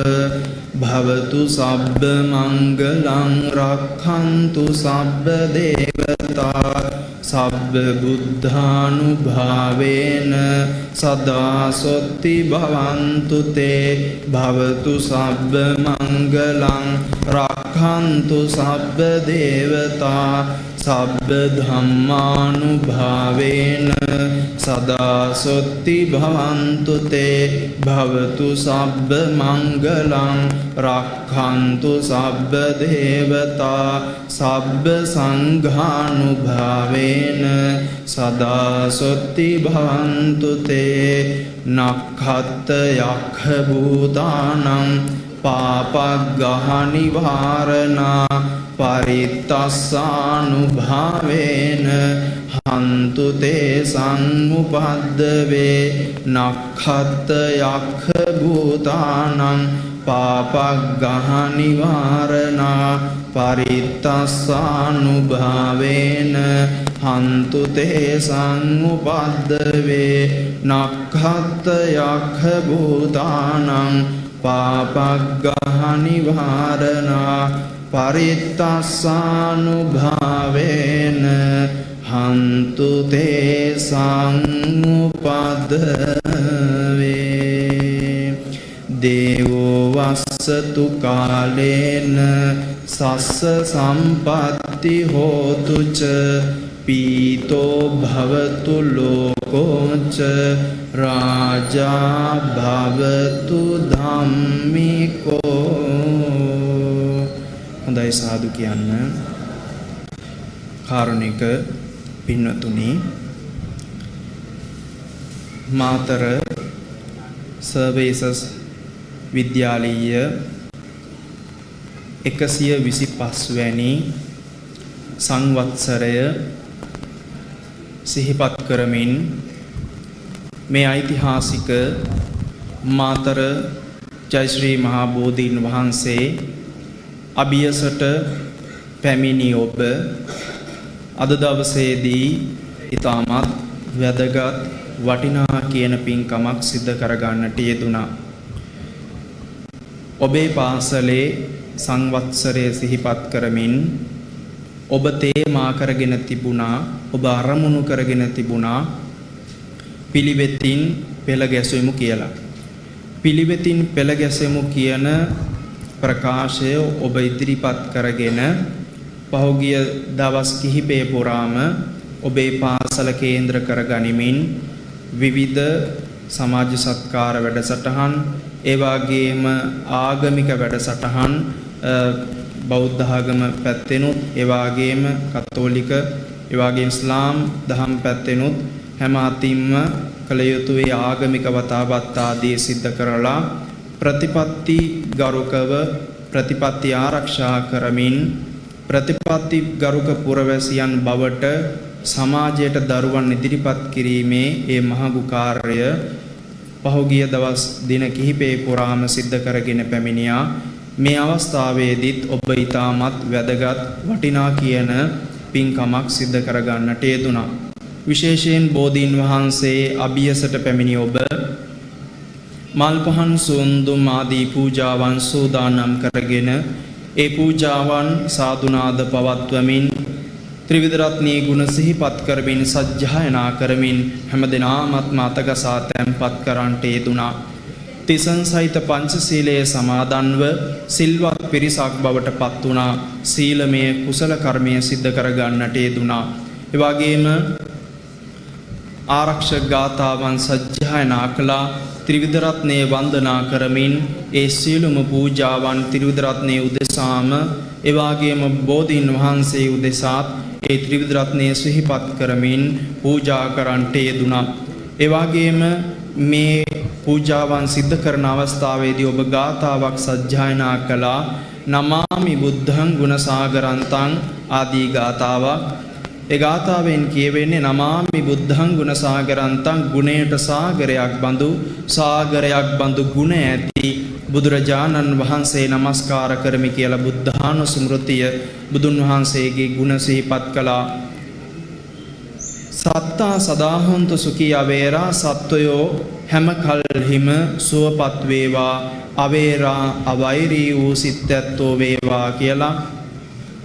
භවතු සබ්බ මංගලං රක්ඛන්තු සබ්බ දේවතා සබ්බ බුද්ධානුභාවේන සදා සොත්ති භවන්තු තේ භවතු සබ්බ මංගලං රක්ඛන්තු සබ්බ දේවතා සබ්බ ධම්මානුභාවේන සදා සොත්ති භවන්තු තේ භවතු සබ්බ මංගලං රක්ඛන්තු සබ්බ දේවතා සබ්බ සංඝානුභාවේන සදා සොත්ති භවන්තු තේ නක්ඛත් යක්ඛ භූතානං පාපග්ගහනිවාරණා පරිත්තස්සානුභාවේන හන්තු තේ සංඋපද්දවේ නක්ඛත් යක්ඛ භූතානං පාපග්ගහනිවාරණා පරිත්තස්සානුභාවේන හන්තු තේ සංඋපද්දවේ නක්ඛත් යක්ඛ භූතානං පාපග්ගහනිවාරණා පරිත්තස්සානුභාවේන හන්තු තේ සංඋපද්දවේ දේවෝ වස්සතු කාලේන සස්ස සම්පත්ති හෝතු ච පීතෝ භවතු ලෝකෝච රාජා භවතු ධම්මිකෝ. හොඳයි සාදු කියන්න. කාරුණික පින්වතුනි, මාතර සර්වේසස් විද්‍යාලීය 125 වැනි සංවත්සරය සිහිපත් කරමින් මේ ඓතිහාසික මාතර ජයශ්‍රී මහා බෝධීන් වහන්සේ අභියසට පැමිණි ඔබ අද දවසේදී ඊටමත් වැදගත් වටිනා කියන පින්කමක් සිද්ධ කරගන්නට යෙදුණා. ඔබේ පාසලේ සංවත්සරය සිහිපත් කරමින් ඔබ තේමා කරගෙන තිබුණා, ඔබ අරමුණු කරගෙන තිබුණා පිළිවෙතින් පෙළ ගැසෙමු කියලා. පිළිවෙතින් පෙළ ගැසෙමු කියන ප්‍රකාශය ඔබ ඉදිරිපත් කරගෙන පහුගිය දවස් කිහිපය පුරාම ඔබේ පාසල කේන්ද්‍ර කරගනිමින් විවිධ සමාජ සත්කාර වැඩසටහන්, ඒ වගේම ආගමික වැඩසටහන් බෞද්ධ ආගම පැත්තෙනුත්, ඒ වගේම කතෝලික, ඒ වගේම ඉස්ලාම් දහම් පැත්තෙනුත් හැම අතින්ම කළ යුතු ඒ ආගමික වතාවත් ආදී සිද්ධ කරලා ප්‍රතිපත්ති ගරුකව ප්‍රතිපත්ති ආරක්ෂා කරමින් ප්‍රතිපත්ති ගරුක පුරවැසියන් බවට සමාජයට දරුවන් ඉදිරිපත් කිරීමේ ඒ මහඟු කාර්යය පහුගිය දවස් දින කිහිපේ පුරාම සිද්ධ කරගෙන පැමිණියා. මේ අවස්ථාවේදීත් ඔබ ඊටමත් වැදගත් වටිනා කියන පින්කමක් සිද්ධ කරගන්නට යෙදුණා. විශේෂයෙන් බෝධීන් වහන්සේ අභියසට පැමිණි ඔබ මල් පහන් සුවඳුම් ආදී පූජාවන් සූදානම් කරගෙන ඒ පූජාවන් සාදුනාද පවත්වමින් ත්‍රිවිධ රත්නයේ ගුණ සිහිපත් කරමින් සජ්ජායනා කරමින් හැමදෙනාමත් මතකසා තැන්පත් කරන්ට යෙදුණා. තිසන් සහිත පංචශීලයේ සමාදන්ව සිල්වත් පිරිසක් බවට පත් වුණා. සීලමය කුසල කර්මය සිද්ධ කරගන්නට යෙදුණා. ඒ වගේම ආරක්ෂක ගාථාවන් සජ්ජායනා කළා. ත්‍රිවිධ රත්නයේ වන්දනා කරමින් ඒ සියලුම පූජාවන් ත්‍රිවිධ රත්නයේ උදෙසාම ඒ වගේම බෝධීන් වහන්සේ උදෙසාත් ඒ ත්‍රිවිධ රත්නයේ සිහිපත් කරමින් පූජා කරන්නට යෙදුණා. ඒ වගේම මේ පූජාවන් සිද්ධ කරන අවස්ථාවේදී ඔබ ගාථාවක් සජ්ජායනා කළා. නමාමි බුද්ධං ගුණසාගරන්තං ආදී ගාථාවක්. ඒ ගාථාවෙන් කියවෙන්නේ නමාමි බුද්ධං ගුණසාගරන්තං ගුණයට සාගරයක් බඳු ගුණ ඇති බුදුරජාණන් වහන්සේ නමස්කාර කරමි කියලා බුද්ධානුස්මෘතිය බුදුන් වහන්සේගේ ගුණ සිහිපත් කළා. සත්තා සදාහොන්තු සුඛී අවේරා සත්වයෝ හැම කල්හිම සුවපත් වේවා අවේරා අවෛරී වූ සිත්ත්වෝ වේවා කියලා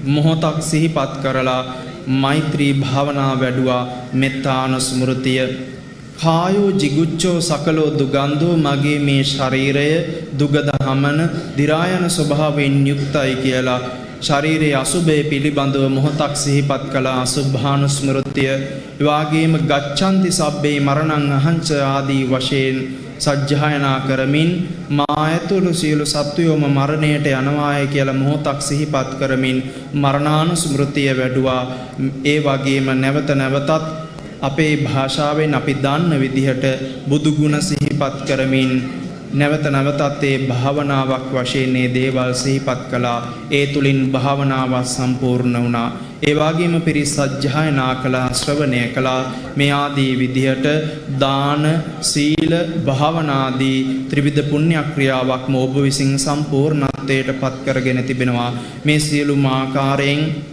මොහොතක් සිහිපත් කරලා මෛත්‍රී භාවනා වැඩුවා. මෙත්තානුස්මෘතිය කායෝ jigucchෝ සකලෝ දුගන්ධෝ මගේ මේ ශරීරය දුගඳ හමන දිරායන ස්වභාවයෙන් යුක්තයි කියලා ශරීරයේ අසුභය පිළිබඳව මොහොතක් සිහිපත් කළ අසුභානුස්මෘතිය. එවාගේම ගච්ඡanti සබ්බේ මරණං අහංච ආදී වශයෙන් සජ්ජායනා කරමින් මා ඇතුළු සියලු සත්වයෝම මරණයට යනවාය කියලා මොහොතක් සිහිපත් කරමින් මරණානුස්මෘතිය වැඩුවා. ඒ වගේම නැවත නැවතත් අපේ භාෂාවෙන් අපි දන්න විදිහට බුදු ගුණ සිහිපත් කරමින් නැවත නැවතත් ඒ භාවනාවක් වශයෙන් මේ දේවල් සිහිපත් කළා. ඒ තුලින් භාවනාව සම්පූර්ණ වුණා. ඒ වගේම පිරිස සජ්ජායනා කළා, ශ්‍රවණය කළා. මේ ආදී විදිහට දාන, සීල, භාවනාදී ත්‍රිවිධ පුණ්‍ය ක්‍රියාවක්ම ඔබ විසින් සම්පූර්ණත්වයට පත් කරගෙන තිබෙනවා. මේ සියලුම ආකාරයෙන්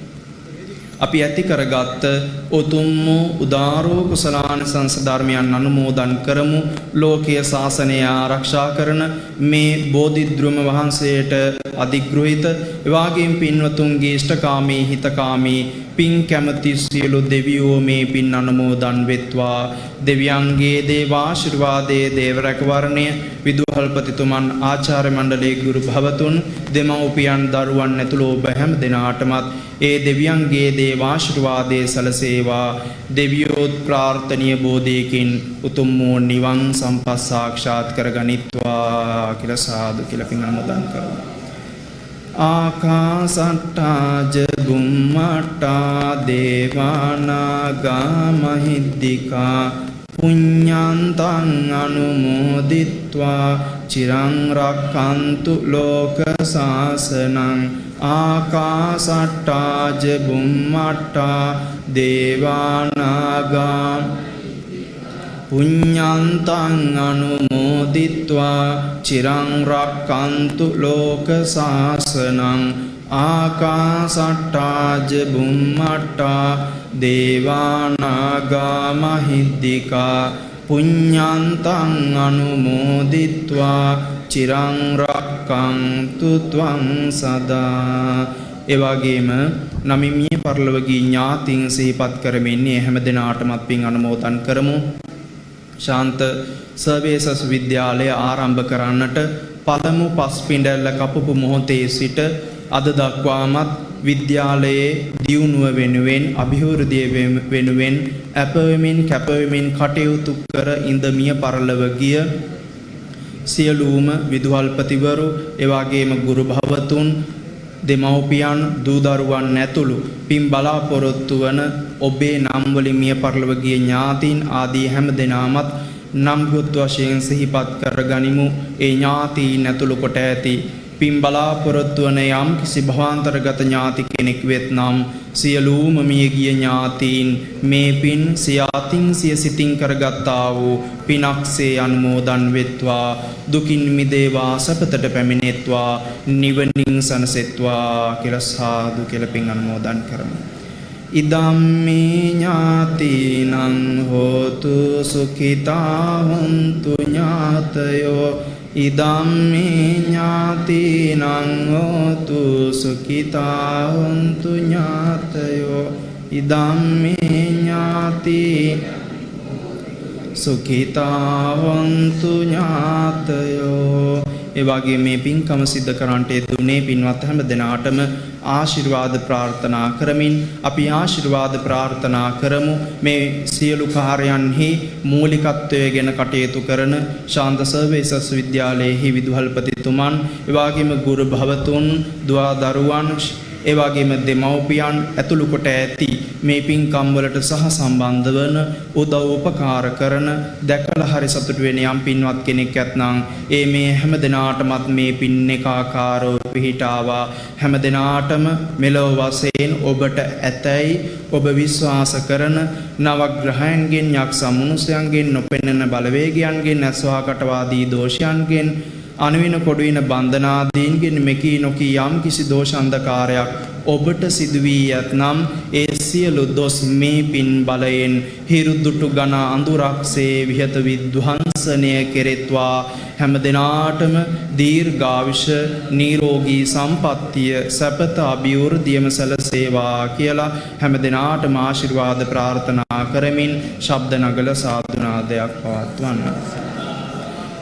අපි ඇති කරගත් උතුම් උදාරෝ කුසලානිසංස ධර්මයන් අනුමෝදන් කරමු. ලෝකීය ශාසනය ආරක්ෂා කරන මේ බෝධිද්‍රුම වහන්සේට අධිග්‍රහිත එවාගේම පින්වතුන්ගේ ඉෂ්ඨකාමී හිතකාමී පින් කැමති සියලු දෙවියෝ මේ පින් අනුමෝදන් වෙත්වා. දෙවියන්ගේ දේවාශිර්වාදයේ දේව රැකවරණය විදුහල්පතිතුමන් ආචාර්ය මණ්ඩලයේ ගුරු භවතුන් දෙමව්පියන් දරුවන් ඇතුළු ඔබ හැම දෙනාටමත් ඒ දෙවියන්ගේ දේවාශිර්වාදයේ සලසේවා. දෙවියෝ ප්‍රාර්ථනීය බෝධියකින් උතුම් වූ නිවන් සම්පත් සාක්ෂාත් කරගනිත්වා කියලා සාදු කියලා පින් අනුමෝදන් කරමු. ආකාසට්ටා ච බුම්මට්ටා දේවානාගා මහිද්దికා පුඤ්ඤන්තං අනුමෝදිත්වා චිරං රක්ඛන්තු ලෝක සාසනං. ආකාසට්ටා ච බුම්මට්ටා දේවානාගා පුඤ්ඤන්තං අනුමෝදිත්වා චිරං රක්ඛන්තු ලෝක සාසනං. ආකාසට්ටා ච බුම්මට්ටා දේවානාගා මහිද්దికා පුඤ්ඤන්තං අනුමෝදිත්වා චිරං රක්ඛන්තු ත්වං සදා. එවාගේම නමිමිය පරලොවගී ඥාතින් සිහිපත් කරමින් හැම දිනාටමත් පින් අනුමෝදන් කරමු. ශාන්ත සර්වේසස් විද්‍යාලය ආරම්භ කරන්නට පළමු පස්පිඬැල්ල කපපු මොහොතේ සිට අද දක්වාමත් විද්‍යාලයේ දියුණුව වෙනුවෙන් අභිවෘද්ධිය වෙනුවෙන් අපවෙමින් කැපවෙමින් කටයුතු කර ඉඳමිය පරලොව ගිය සියලුම විදුහල්පතිවරු එවාගේම ගුරු භවතුන් දෙමව්පියන් දූ දරුවන් ඇතුළු පින් බලාපොරොත්තු වන ඔබේ නම් වලින් මිය පරලොව ගිය ඥාතීන් ආදී හැම දෙනාමත් නම් ගොත් වශයෙන් සිහිපත් කරගනිමු. ඒ ඥාතීන් ඇතුළු කොට ඇති පින් බලාපොරොත්තු වන යම් කිසි භවාන්තරගත ඥාති කෙනෙක් වෙත්නම් සියලුම මියගිය ඥාතීන් මේ පින් සියාතින් සිය සිතින් කරගත්තා වූ පිනක්සේ අනුමෝදන් වෙත්වා. දුකින් මිදේවා, සපතට පැමිණෙත්වා, නිවනින් සනසෙත්වා කියලා සාදු කියලා පින් අනුමෝදන් කරමු. ඉදම්මේ ඥාතිනං හෝතු සුඛිතා හොන්තු ඥාතයෝ ඉදම්මේ ඥාතිනං හෝතු සුඛිතා හොන්තු ඥාතයෝ ඉදම්මේ ඥාති සුඛිතා හොන්තු ඥාතයෝ. ඒ වගේ මේ පින්කම සිද්ධ කරන්නට යෙදුනේ පින්වත් හැම දෙනාටම ආශිර්වාද ප්‍රාර්ථනා කරමින් අපි ආශිර්වාද ප්‍රාර්ථනා කරමු. මේ සියලු කාර්යයන්හි මූලිකත්වයේගෙන කටයුතු කරන ශාන්ත සර්වේසස් විද්‍යාලයේ විදුහල්පතිතුමන්, ඒ වගේම ගුරු භවතුන්, දුවා දරුවන්, ඒ වගේම දෙමව්පියන් ඇතුළු කොට ඇති මේ පින්කම් වලට සහ සම්බන්ධ වන උදව් උපකාර කරන දැකලා හරි සතුටු වෙන යම් පින්වත් කෙනෙක් ඇත්නම් ඒ මේ හැම දිනාටමත් මේ පින් එකාකාරව පිහිටාවා. හැම දිනාටම මෙලොව වශයෙන් ඔබට ඇතැයි ඔබ විශ්වාස කරන නවග්‍රහයන්ගෙන්, යක්ෂ මනුෂ්‍යයන්ගෙන්, නොපෙනෙන බලවේගයන්ගෙන්, අස්වාකටවාදී දෝෂයන්ගෙන්, අනවින කොඩුවින බන්ධනාදීන්ගෙන් මෙකී නොකී යම් කිසි දෝෂන්ධකාරයක් ඔබට සිදුවී ඇතනම් ඒ සියලු දොස් මේ පින් බලයෙන් හිරුදුටු ගණ අඳුරක්සේ විහත විද්වංසනය කෙරෙත්වා. හැම දිනාටම දීර්ඝායුෂ, නිරෝගී සම්පන්නිය, සැපත අභිවෘද්ධියම සැලසේවා කියලා හැම දිනාටම ආශිර්වාද ප්‍රාර්ථනා කරමින් ශබ්ද නගල සාදුනාදයක් පවත්වන්න.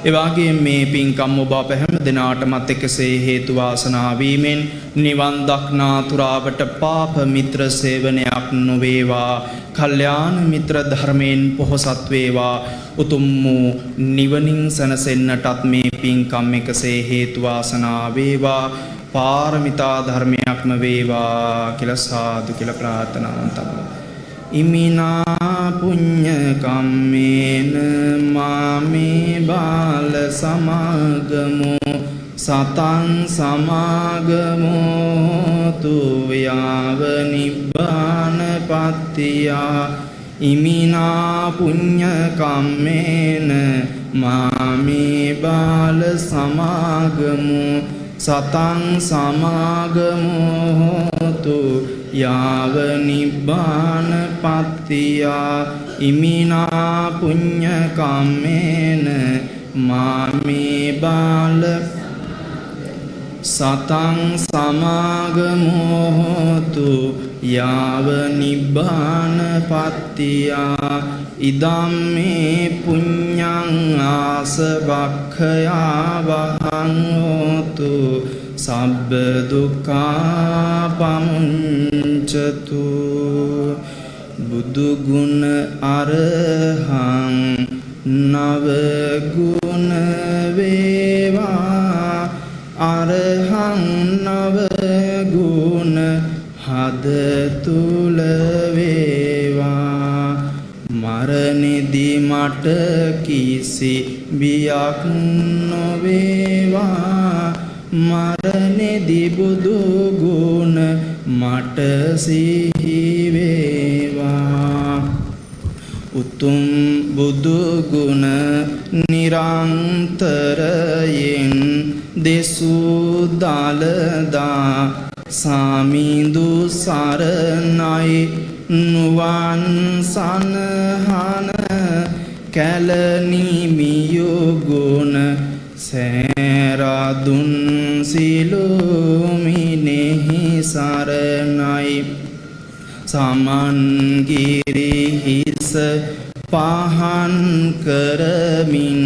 එවාගේ මේ පින්කම් ඔබ අප හැම දිනාටමත් එකසේ හේතු වාසනා වීමෙන් නිවන් දක්නා තුරාවට පාප මිත්‍ර සේවනයක් නොවේවා. කල්යාණ මිත්‍ර ධර්මයෙන් පොහොසත් වේවා. උතුම් වූ නිවනින් සැනසෙන්නටත් මේ පින්කම් එකසේ හේතු වාසනා වේවා. පාරමිතා ධර්මයක්ම වේවා කියලා සාදු කියලා ප්‍රාර්ථනාවන් තබමු. ඉමිනා පුඤ්ඤ කම්මේන මාමේ බාල සමාගමෝ සතං සමාගමෝ තු යාව නිබ්බාන පත්තියා. ඉමිනා පුඤ්ඤ කම්මේන මාමේ බාල සමාගමෝ සතං සමාගමෝ තු යාව නිබ්බාන පත්තියා. ඉමිනා පුඤ්ඤ කම්මේන මාමේ බාල සතං සමාගමෝතු යාව නිබ්බාන පත්තියා. ඉදම්මේ පුඤ්ඤං ආසවක්ඛයා වහං හෝතු සබ්බ දුක්ඛා පමුංචතු. බුදු ගුණ අරහං නව ගුණ වේවා. අරහං නව ගුණ හද තුල වේවා. මරණෙදි මට කිසි බියක් නොවේවා. මරණෙදි බුදු ගුණ මට සිහි වේවා. උතුම් බුදු ගුණ නිරන්තරයෙන් දෙසූ දලදා සාමිඳු සරණයි නුවන් සනහන කැලනිමියු ගුණ සෑරදුන් සිලුමිනෙහි සරණයි. සමන්ගිරි හිස පහන් කරමින්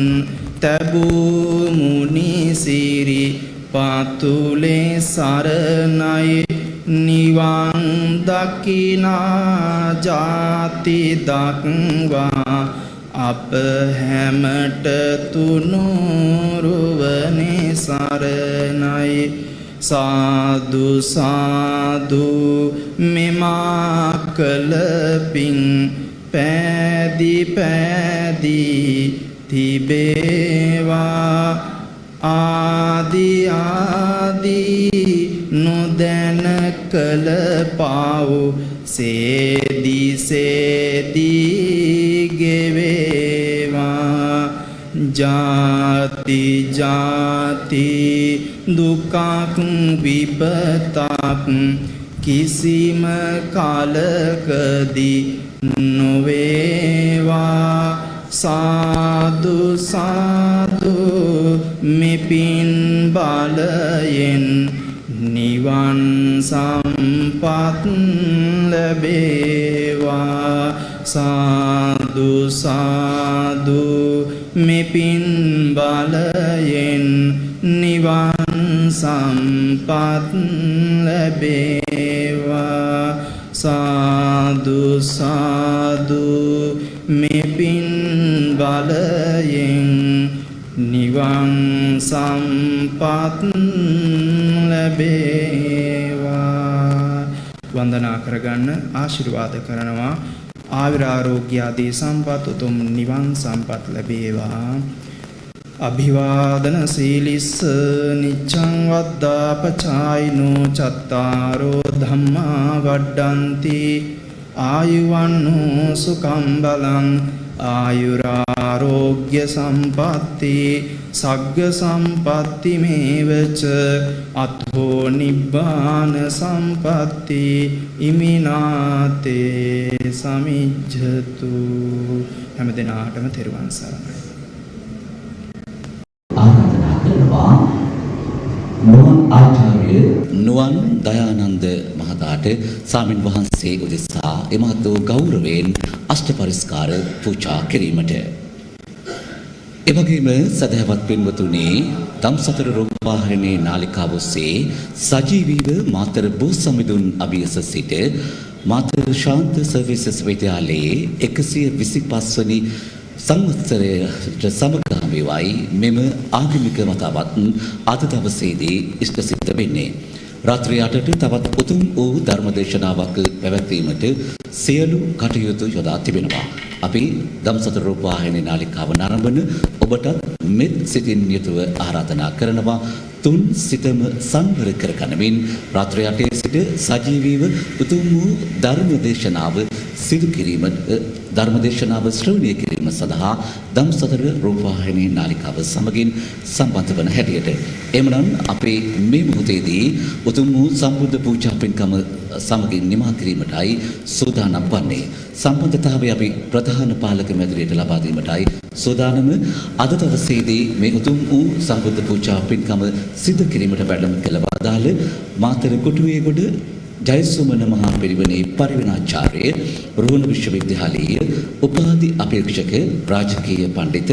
තැබූ මුනිසිරි පතුලේ සරණයි. නිවන් දකිනා ජාති දක්වා අප හැමට තුනුරුවනේ සරණයි. සාදු සාදු මෙමා කළ පින් පෑදි පෑදි තිබේවා. ආදි ආදි නොදැන කළ පව් සේදි සේදි ගෙවේවා. ජාති ජාති දුකක් විපතක් කිසිම කාලකදී නොවේවා සාදු සාදු මෙපින් බලයෙන් නිවන් සම්පත් ලැබේවා සාදු සාදු මෙපින් බලයෙන් නිවන් සම්පත් ලැබේවා සාදු සාදු මෙපින් බලයෙන් නිවන් සම්පත් ලැබේවා වන්දනා කරගන්න ආශිර්වාද කරනවා ආයුරාෝග්‍ය ආදී සම්පත් උතුම් නිවන් සම්පත් ලැබේවා අභිවාදන සීලිස්ස නිච්ඡං වද්දාපචායිනෝ චත්තාරෝ ධම්මා වඩ්ඩಂತಿ ආයුවන්නෝ සුඛං බලං ආයුරාෝග්‍ය සම්පatti සග්ග සම්පatti මේවච අත්ථෝ නිබ්බාන සම්පatti ඉමිනාතේ සමිජ්ජතු හැම දිනාටම තෙරුවන් සරණයි ආරාධනා කරනවා නුවන් ආචාර්ය නුවන් දයානන්ද මහතාට ස්වාමින් වහන්සේ උදෙසා එමහත් වූ ගෞරවයෙන් අෂ්ට පරිස්කාර පූජා කිරීමට එවැගේම සදහවත් පින්වතුනි ධම්සතර රූපවාහිනී නාලිකාව ඔස්සේ සජීවීව මාතර බෝසමිඳුන් අභියස සිට මාතර ශාන්ත සර්විසස් විද්‍යාලයේ 125 වනි සංවත්සරයට සමගාමීවයි මෙම ආගමික මතවත් අද දවසේදී ඉෂ්ට සිද්ධ වෙන්නේ. රාත්‍රී 8ට තවත් උතුම් වූ ධර්මදේශනාවක් පැවැත්වීමට සියලු කටයුතු යොදා තිබෙනවා. අපි ධම්සතර රූපවාහිනී නාලිකාව නරඹන ඔබට මෙත් සිතින් යුතුව ආරාධනා කරනවා තුන් සිතම සංවර කරගනිමින් රාත්‍රී 8 සිට සජීවීව උතුම් වූ ධර්මදේශනාව සිදු කිරීමට ධර්මදේශනාව ශ්‍රවණය කිරීම සඳහා ධම්සතර රූපවාහිනී නාලිකාව සමගින් සම්බන්ධ වන හැටියට එමනම් අපේ මේ මොහොතේදී උතුම් වූ සම්බුද්ධ පූජා පින්කම සමගින් නිමා කිරීමටයි සූදානම් වන්නේ. සම්බන්ධතාවය අපි ප්‍රධාන පාලක මැදිරියට ලබා දීමටයි සූදානම අද දවසේදී මේ උතුම් වූ සම්බුද්ධ පූජා පින්කම සිදු කිරීමට වැඩම කළ වදාළ මාතර කොටුවේගොඩ ජයසුමන මහා පිරිවෙනේ පරිවෙනාචාර්ය රුහුණ විශ්වවිද්‍යාලයේ උපාධි අපේක්ෂක රාජකීය පඬිත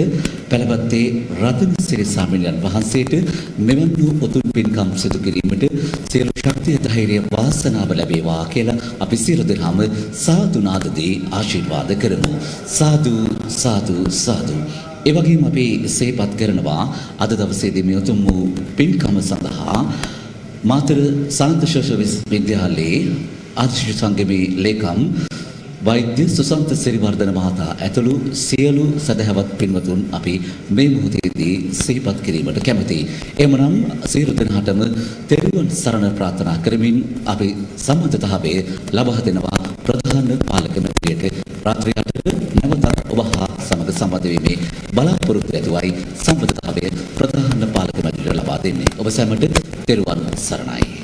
පළවත්තේ රතනසිරි ස්වාමීන් වහන්සේට මෙවන් වූ උතුම් පින්කම් සිදු කිරීමට සියලු ශක්තිය ධෛර්යය වාසනාව ලැබේවා කියලා අපි සියලු දෙනාම සාදු නාදදී ආශිර්වාද කරමු. සාදු සාදු සාදු. ඒ වගේම අපි සේපත් කරනවා අද දවසේදී මේ උතුම් වූ පින්කම සඳහා මාතර සාන්තශෝෂ විද්‍යාලයේ ආදිශිෂ්‍ය සංගමේ ලේකම් වෛද්‍ය සුසන්ත සිරිවර්ධන මහතා ඇතුළු සියලු සදහවත් පින්වතුන් අපි මේ මොහොතේදී සිහිපත් කිරීමට කැමැතියි. එමනම් සියලු දෙනාටම තෙරුවන් සරණ ප්‍රාර්ථනා කරමින් අපි සම්බන්ධතාවය ලබා දෙනවා ප්‍රධාන පාලක මැදිරියට රාත්‍රී 8ට නැවතත් ඔබ හා සමග සම්බන්ධ වීමේ බලාපොරොත්තු ඇතුවයි සම්බන්ධතාවය ප්‍රධාන පාලක මැදිරියට ලබා දෙන්නේ. ඔබ සැමට තෙරුවන් සරණයි.